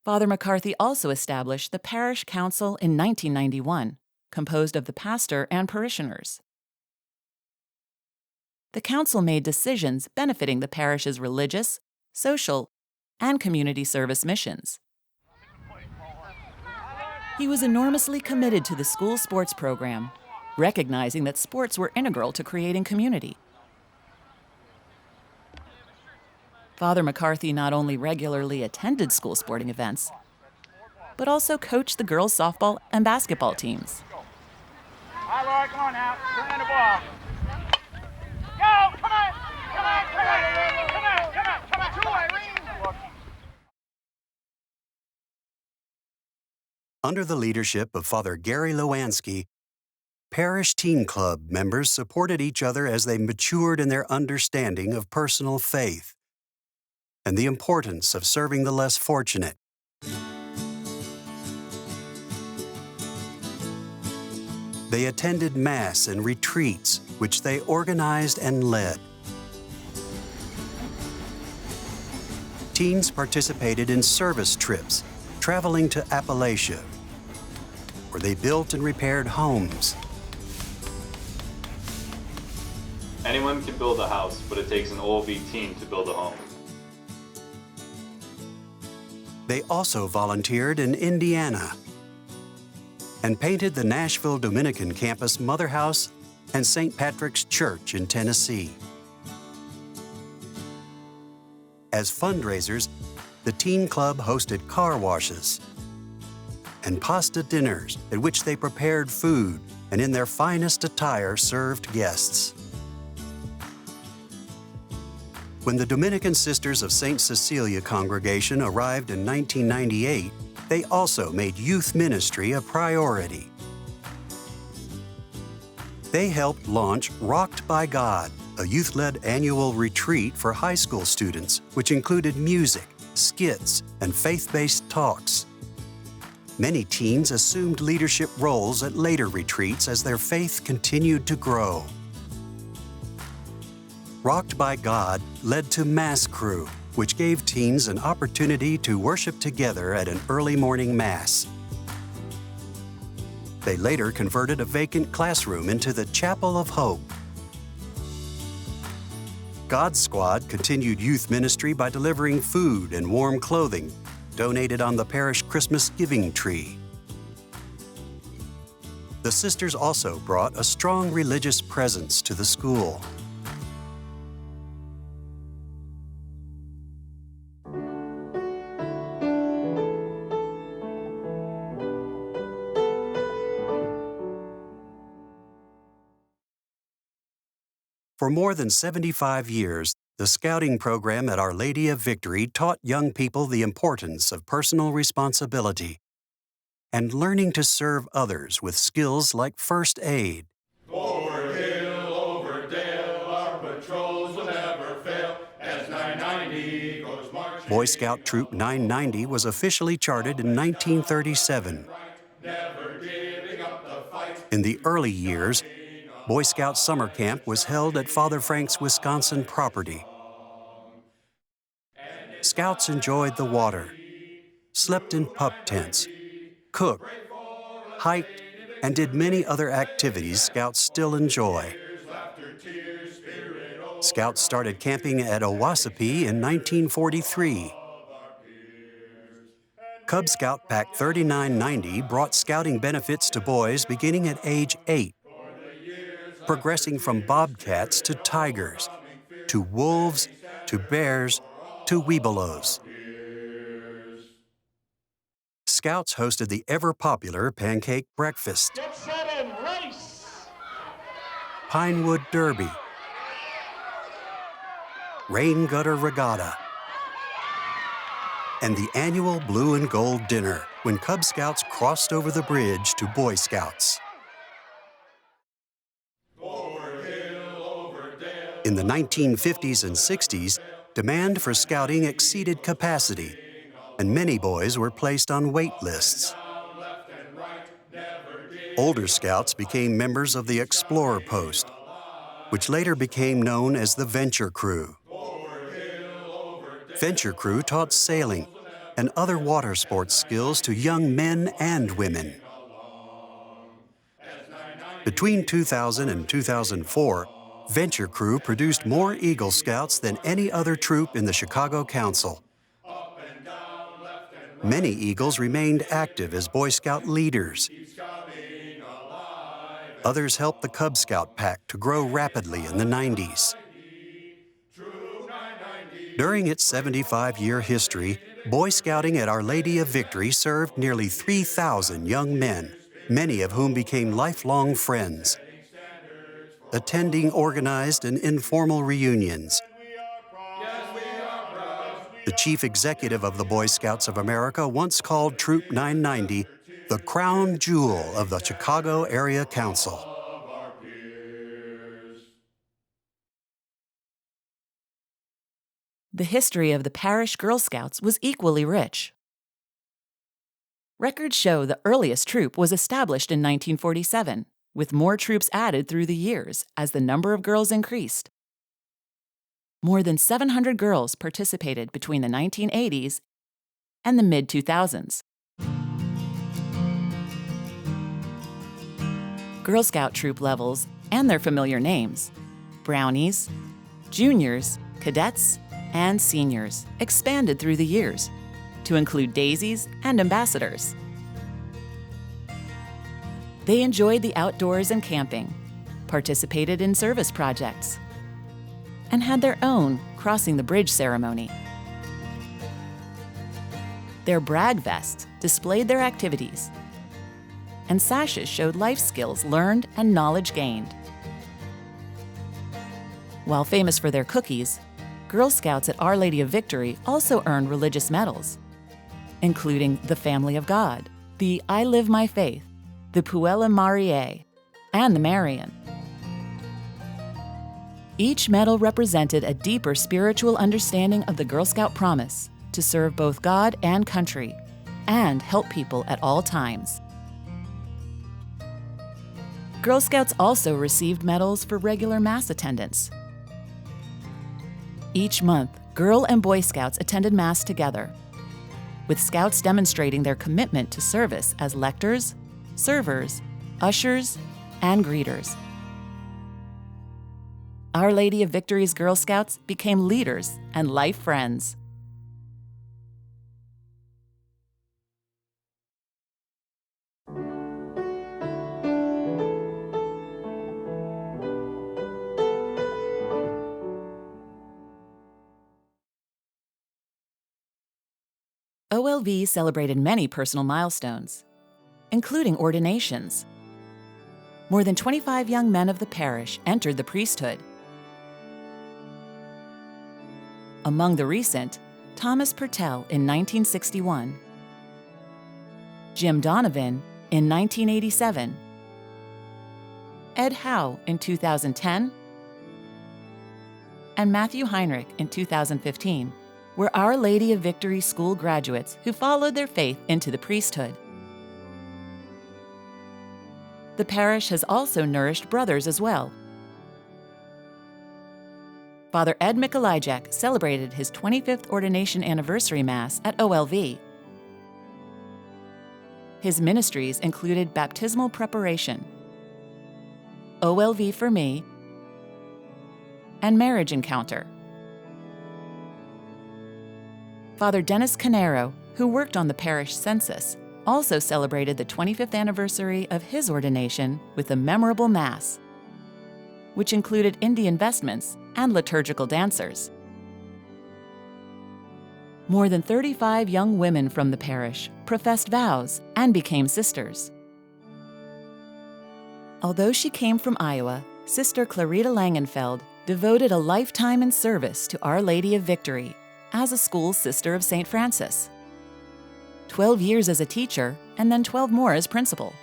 Father McCarthy also established the Parish Council in 1991, composed of the pastor and parishioners. The council made decisions benefiting the parish's religious, social, and community service missions. He was enormously committed to the school sports program, recognizing that sports were integral to creating community. Father McCarthy not only regularly attended school sporting events, but also coached the girls' softball and basketball teams. All right, Laura, come on now. Turn in the ball. Go! Come on! Come on! Come on! Come on! Come on! Come on! Come on! Irene! Under the leadership of Father Gary Lewanski, Parish Teen Club members supported each other as they matured in their understanding of personal faith and the importance of serving the less fortunate. They attended Mass and retreats, which they organized and led. Teens participated in service trips, traveling to Appalachia, where they built and repaired homes. Anyone can build a house, but it takes an OLV team to build a home. They also volunteered in Indiana and painted the Nashville Dominican campus Mother House and St. Patrick's Church in Tennessee. As fundraisers, the Teen Club hosted car washes and pasta dinners at which they prepared food and in their finest attire served guests. When the Dominican Sisters of St. Cecilia congregation arrived in 1998, they also made youth ministry a priority. They helped launch Rocked by God, a youth-led annual retreat for high school students, which included music, skits, and faith-based talks. Many teens assumed leadership roles at later retreats as their faith continued to grow. Rocked by God led to Mass Crew, which gave teens an opportunity to worship together at an early morning Mass. They later converted a vacant classroom into the Chapel of Hope. God Squad continued youth ministry by delivering food and warm clothing donated on the parish Christmas giving tree. The sisters also brought a strong religious presence to the school. For more than 75 years, the scouting program at Our Lady of Victory taught young people the importance of personal responsibility and learning to serve others with skills like first aid, Lord, hail, Boy Scout Troop 990 was officially chartered in 1937. In the early years, Boy Scout summer camp was held at Father Frank's Wisconsin property. Scouts enjoyed the water, slept in pup tents, cooked, hiked, and did many other activities Scouts still enjoy. Scouts started camping at Owassapee in 1943. Cub Scout Pack 3990 brought scouting benefits to boys beginning at age 8, progressing from bobcats to tigers, to wolves, to bears, to webelos. Scouts hosted the ever-popular pancake breakfast, Get set and race! Pinewood Derby, Rain Gutter Regatta, and the annual Blue and Gold Dinner when Cub Scouts crossed over the bridge to Boy Scouts. In the 1950s and 60s, demand for scouting exceeded capacity, and many boys were placed on wait lists. Older scouts became members of the Explorer Post, which later became known as the Venture Crew. Venture Crew taught sailing and other water sports skills to young men and women. Between 2000 and 2004, Venture Crew produced more Eagle Scouts than any other troop in the Chicago Council. Many Eagles remained active as Boy Scout leaders. Others helped the Cub Scout pack to grow rapidly in the 90s. During its 75-year history, Boy Scouting at Our Lady of Victory served nearly 3,000 young men, many of whom became lifelong friends, attending organized and informal reunions. The chief executive of the Boy Scouts of America once called Troop 990 the crown jewel of the Chicago Area Council. The history of the parish Girl Scouts was equally rich. Records show the earliest troop was established in 1947, with more troops added through the years as the number of girls increased. More than 700 girls participated between the 1980s and the mid-2000s. Girl Scout troop levels and their familiar names, Brownies, Juniors, Cadets, and Seniors, expanded through the years to include Daisies and Ambassadors. They enjoyed the outdoors and camping, participated in service projects, and had their own crossing the bridge ceremony. Their brag vests displayed their activities, and sashes showed life skills learned and knowledge gained. While famous for their cookies, Girl Scouts at Our Lady of Victory also earned religious medals, including the Family of God, the I Live My Faith, the Puella Mariae, and the Marian. Each medal represented a deeper spiritual understanding of the Girl Scout promise to serve both God and country, and help people at all times. Girl Scouts also received medals for regular Mass attendance. Each month, Girl and Boy Scouts attended Mass together, with Scouts demonstrating their commitment to service as lectors, servers, ushers, and greeters. Our Lady of Victory's Girl Scouts became leaders and life friends. OLV celebrated many personal milestones, including ordinations. More than 25 young men of the parish entered the priesthood. Among the recent, Thomas Purtell in 1961, Jim Donovan in 1987, Ed Howe in 2010, and Matthew Heinrich in 2015 were Our Lady of Victory school graduates who followed their faith into the priesthood. The parish has also nourished brothers as well. Father Ed Michalajek celebrated his 25th ordination anniversary Mass at OLV. His ministries included baptismal preparation, OLV for Me, and marriage encounter. Father Dennis Canero, who worked on the parish census, also celebrated the 25th anniversary of his ordination with a memorable Mass, which included Indian vestments and liturgical dancers. More than 35 young women from the parish professed vows and became sisters. Although she came from Iowa, Sister Clarita Langenfeld devoted a lifetime in service to Our Lady of Victory as a school sister of St. Francis. 12 years as a teacher, and then 12 more as principal.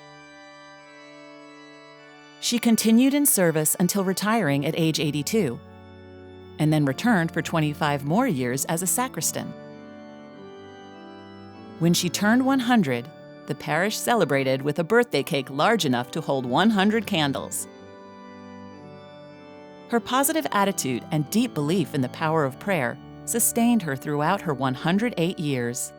She continued in service until retiring at age 82, and then returned for 25 more years as a sacristan. When she turned 100, the parish celebrated with a birthday cake large enough to hold 100 candles. Her positive attitude and deep belief in the power of prayer sustained her throughout her 108 years.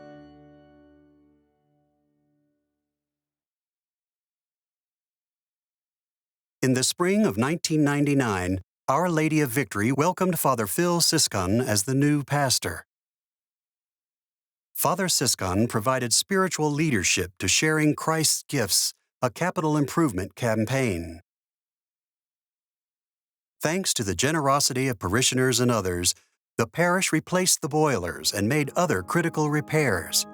In the spring of 1999, Our Lady of Victory welcomed Father Phil Siscon as the new pastor. Father Siscon provided spiritual leadership to Sharing Christ's Gifts, a capital improvement campaign. Thanks to the generosity of parishioners and others, the parish replaced the boilers and made other critical repairs.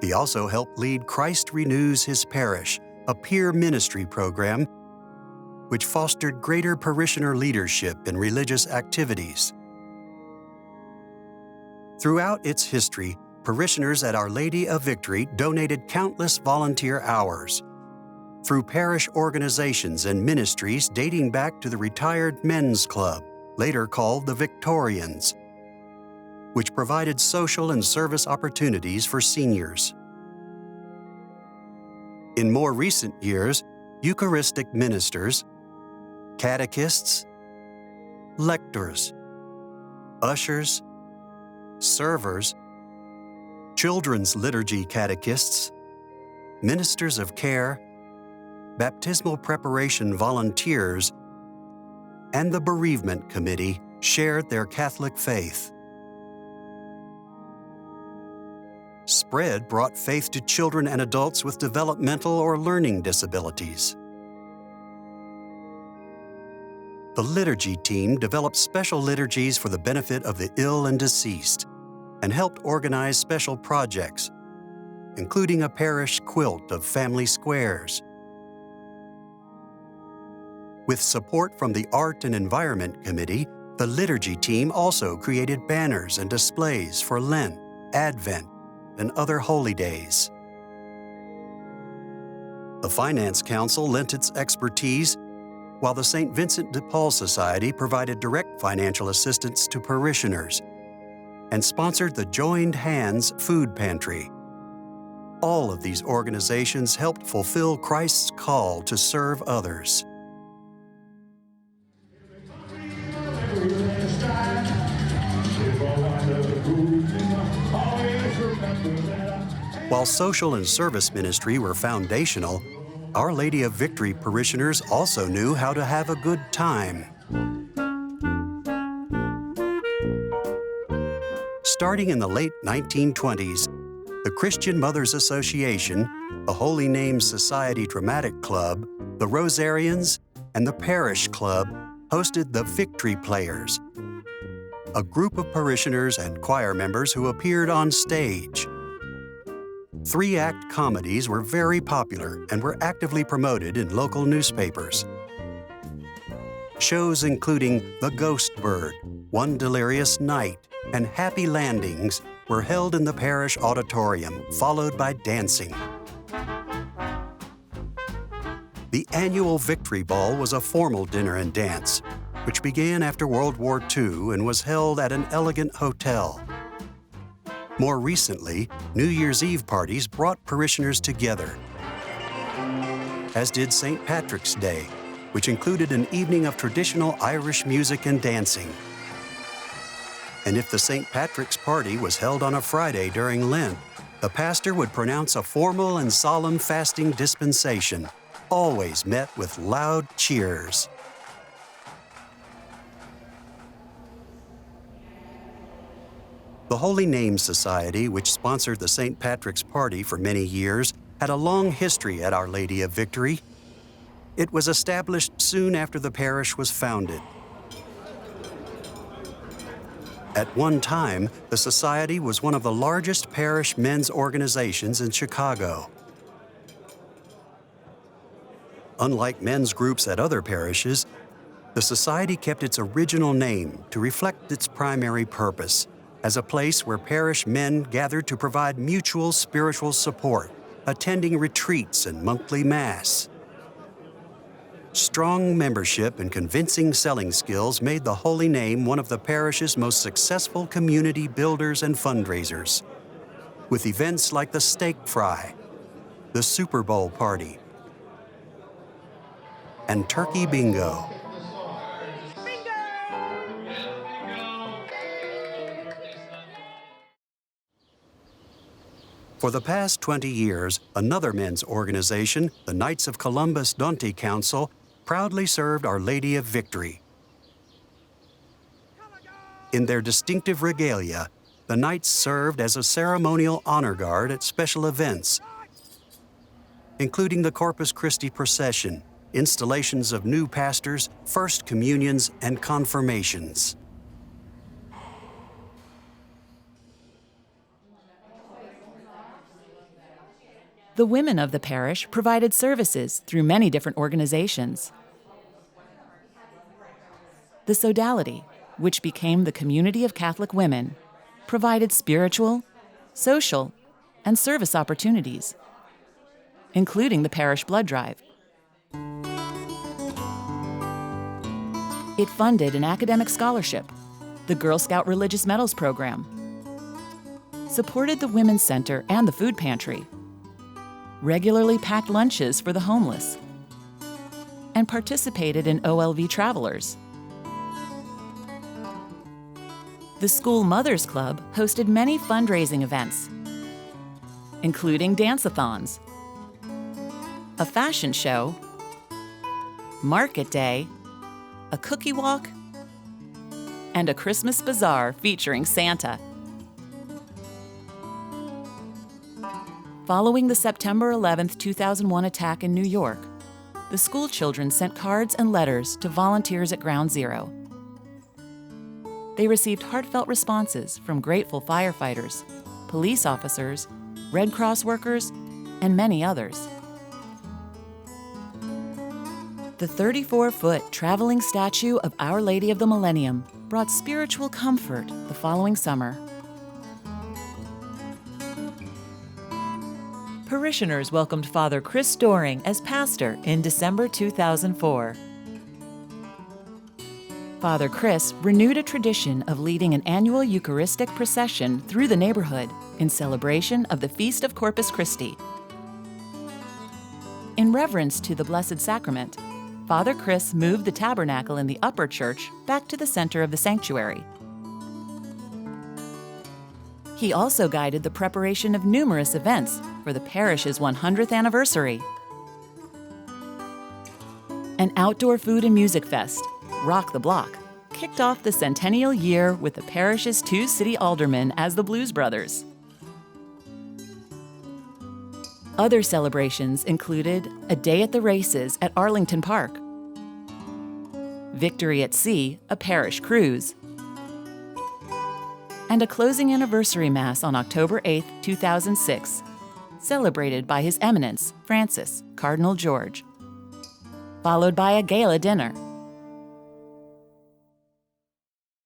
He also helped lead Christ Renews His Parish, a peer ministry program which fostered greater parishioner leadership in religious activities. Throughout its history, parishioners at Our Lady of Victory donated countless volunteer hours through parish organizations and ministries dating back to the retired men's club, later called the Victorians, which provided social and service opportunities for seniors. In more recent years, Eucharistic ministers, catechists, lectors, ushers, servers, children's liturgy catechists, ministers of care, baptismal preparation volunteers, and the bereavement committee shared their Catholic faith. Spread brought faith to children and adults with developmental or learning disabilities. The liturgy team developed special liturgies for the benefit of the ill and deceased, and helped organize special projects, including a parish quilt of family squares. With support from the Art and Environment Committee, the liturgy team also created banners and displays for Lent, Advent, and other holy days. The Finance Council lent its expertise, while the St. Vincent de Paul Society provided direct financial assistance to parishioners and sponsored the Joined Hands Food Pantry. All of these organizations helped fulfill Christ's call to serve others. While social and service ministry were foundational, Our Lady of Victory parishioners also knew how to have a good time. Starting in the late 1920s, the Christian Mothers Association, the Holy Names Society Dramatic Club, the Rosarians, and the Parish Club hosted the Victory Players, a group of parishioners and choir members who appeared on stage. 3-act comedies were very popular and were actively promoted in local newspapers. Shows including The Ghost Bird, One Delirious Night, and Happy Landings were held in the parish auditorium, followed by dancing. The annual Victory Ball was a formal dinner and dance. which began after World War II and was held at an elegant hotel. More recently, New Year's Eve parties brought parishioners together, as did St. Patrick's Day, which included an evening of traditional Irish music and dancing. And if the St. Patrick's party was held on a Friday during Lent, the pastor would pronounce a formal and solemn fasting dispensation, always met with loud cheers. The Holy Names Society, which sponsored the St. Patrick's Party for many years, had a long history at Our Lady of Victory. It was established soon after the parish was founded. At one time, the Society was one of the largest parish men's organizations in Chicago. Unlike men's groups at other parishes, the Society kept its original name to reflect its primary purpose as a place where parish men gathered to provide mutual spiritual support, attending retreats and monthly Mass. Strong membership and convincing selling skills made the Holy Name one of the parish's most successful community builders and fundraisers, with events like the Steak Fry, the Super Bowl Party, and Turkey Bingo. For the past 20 years, another men's organization, the Knights of Columbus Donti Council, proudly served Our Lady of Victory. In their distinctive regalia, the Knights served as a ceremonial honor guard at special events, including the Corpus Christi procession, installations of new pastors, first communions, and confirmations. The women of the parish provided services through many different organizations. The Sodality, which became the Community of Catholic Women, provided spiritual, social, and service opportunities, including the parish blood drive. It funded an academic scholarship, the Girl Scout Religious Medals program, supported the Women's Center and the food pantry, regularly packed lunches for the homeless, and participated in OLV Travelers. The School Mothers Club hosted many fundraising events, including dance-a-thons, a fashion show, market day, a cookie walk, and a Christmas bazaar featuring Santa. Following the September 11, 2001 attack in New York, the school children sent cards and letters to volunteers at Ground Zero. They received heartfelt responses from grateful firefighters, police officers, Red Cross workers, and many others. The 34-foot traveling statue of Our Lady of the Millennium brought spiritual comfort the following summer. Parishioners welcomed Father Chris Doring as pastor in December 2004. Father Chris renewed a tradition of leading an annual Eucharistic procession through the neighborhood in celebration of the Feast of Corpus Christi. In reverence to the Blessed Sacrament, Father Chris moved the tabernacle in the upper church back to the center of the sanctuary. He also guided the preparation of numerous events for the parish's 100th anniversary. An outdoor food and music fest, Rock the Block, kicked off the centennial year with the parish's 2 city aldermen as the Blues Brothers. Other celebrations included a day at the races at Arlington Park, Victory at Sea, a parish cruise, and a closing anniversary Mass on October 8, 2006, celebrated by His Eminence, Francis, Cardinal George, followed by a gala dinner.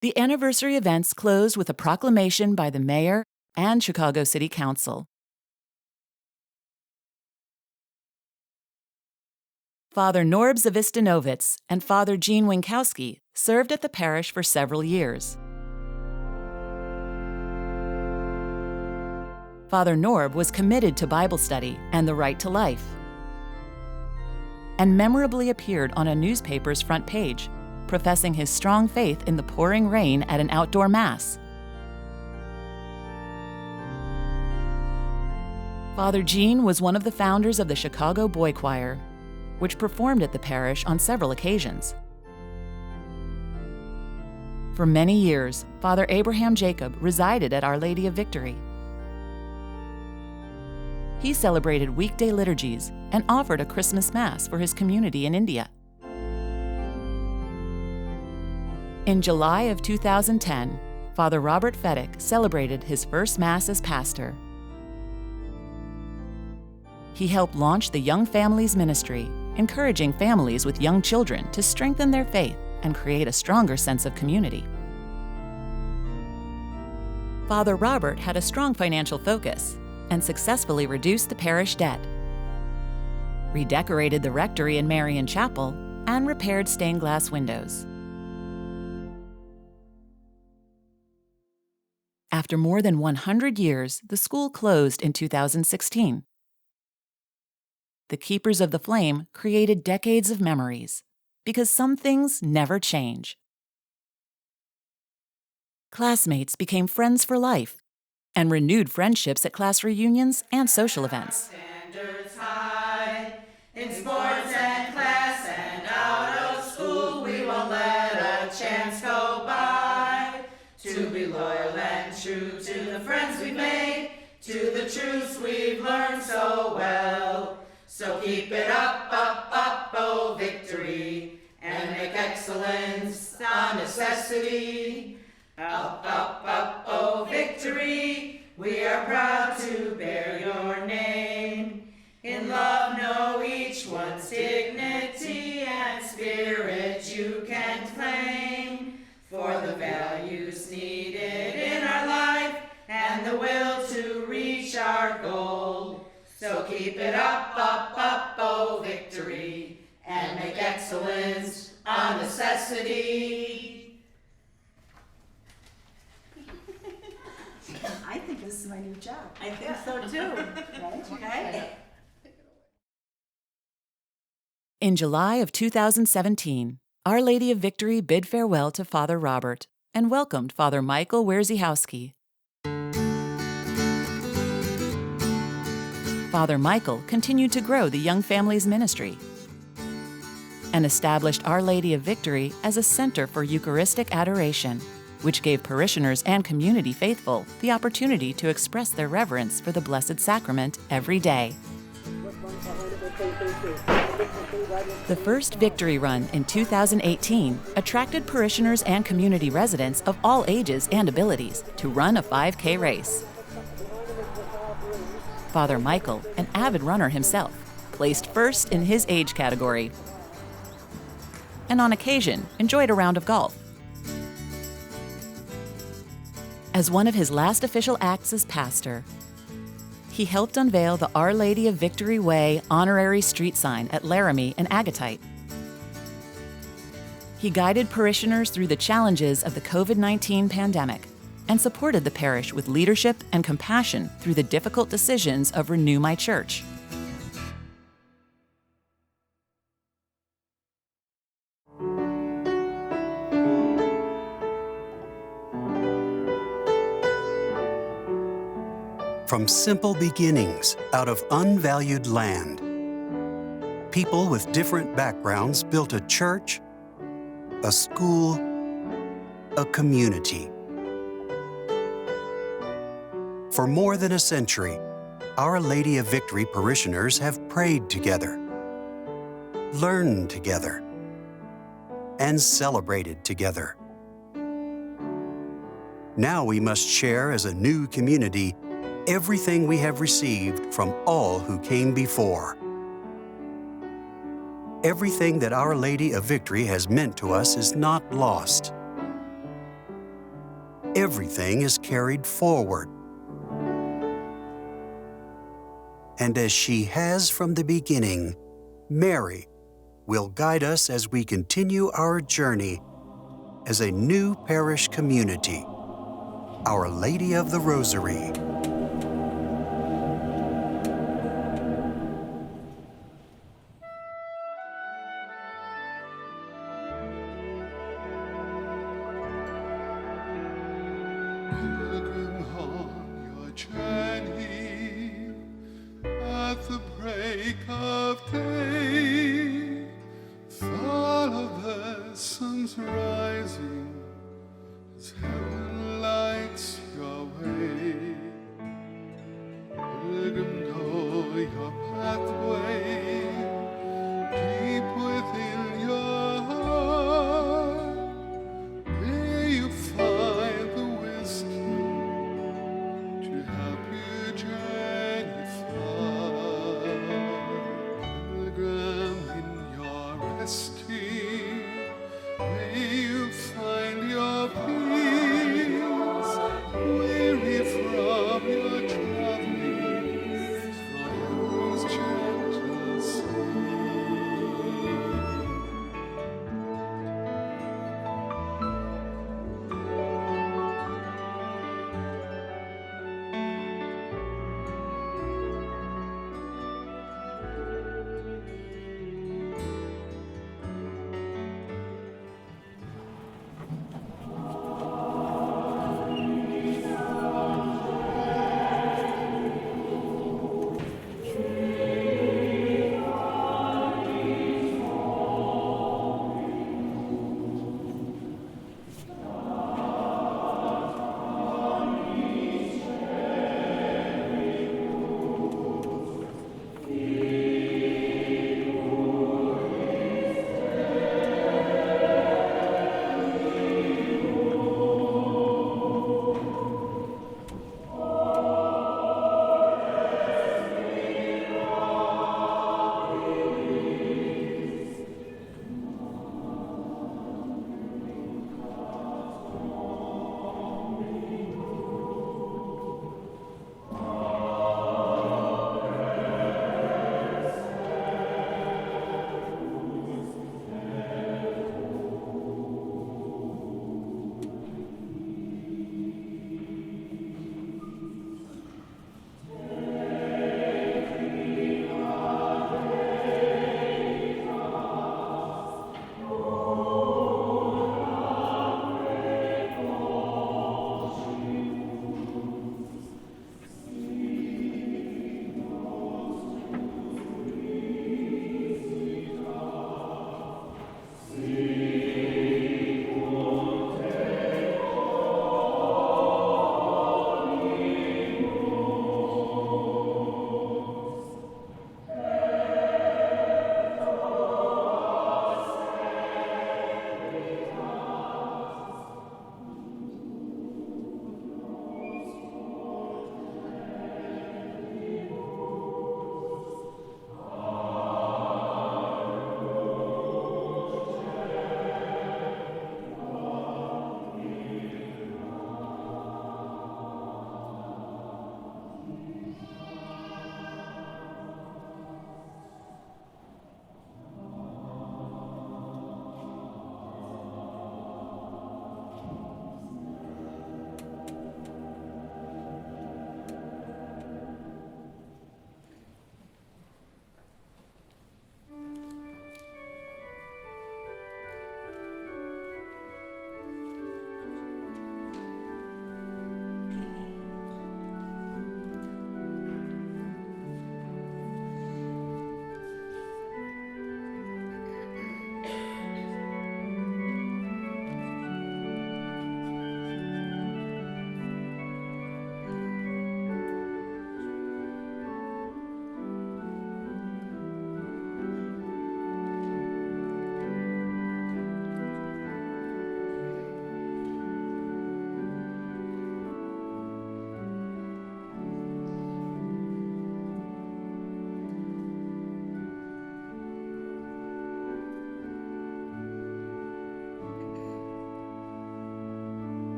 The anniversary events closed with a proclamation by the mayor and Chicago City Council. Father Norb Zavistanovitz and Father Gene Winkowski served at the parish for several years. Father Norb was committed to Bible study and the right to life, and memorably appeared on a newspaper's front page, professing his strong faith in the pouring rain at an outdoor mass. Father Gene was one of the founders of the Chicago Boy Choir, which performed at the parish on several occasions. For many years, Father Abraham Jacob resided at Our Lady of Victory. He celebrated weekday liturgies and offered a Christmas Mass for his community in India. In July of 2010, Father Robert Fedek celebrated his first Mass as pastor. He helped launch the Young Families Ministry, encouraging families with young children to strengthen their faith and create a stronger sense of community. Father Robert had a strong financial focus and successfully reduced the parish debt, redecorated the rectory and Marian Chapel, and repaired stained glass windows. After more than 100 years, the school closed in 2016. The Keepers of the Flame created decades of memories, because some things never change. Classmates became friends for life, and renewed friendships at class reunions and social events. Standards high in sports and class and out of school, we won't let a chance go by to be loyal and true to the friends we've made, to the truths we've learned so well. So keep it up, up, up, oh victory, and make excellence a necessity. Up, up, up, oh victory, we are proud to bear your name. In love know each one's dignity and spirit you can claim. For the values needed in our life and the will to reach our goal. So keep it up, up, up, oh victory, and make excellence a necessity. I think this is my new job. I think so too. Right? Okay. In July of 2017, Our Lady of Victory bid farewell to Father Robert and welcomed Father Michael Wierzechowski. Father Michael continued to grow the Young Families Ministry and established Our Lady of Victory as a center for Eucharistic adoration, which gave parishioners and community faithful the opportunity to express their reverence for the Blessed Sacrament every day. The first Victory Run in 2018 attracted parishioners and community residents of all ages and abilities to run a 5K race. Father Michael, an avid runner himself, placed first in his age category, and on occasion enjoyed a round of golf. As one of his last official acts as pastor, he helped unveil the Our Lady of Victory Way honorary street sign at Laramie and Agatite. He guided parishioners through the challenges of the COVID-19 pandemic and supported the parish with leadership and compassion through the difficult decisions of Renew My Church. From simple beginnings out of unvalued land, people with different backgrounds built a church, a school, a community. For more than a century, Our Lady of Victory parishioners have prayed together, learned together, and celebrated together. Now we must share as a new community everything we have received from all who came before. Everything that Our Lady of Victory has meant to us is not lost. Everything is carried forward. And as she has from the beginning, Mary, will guide us as we continue our journey as a new parish community. Our Lady of the Rosary.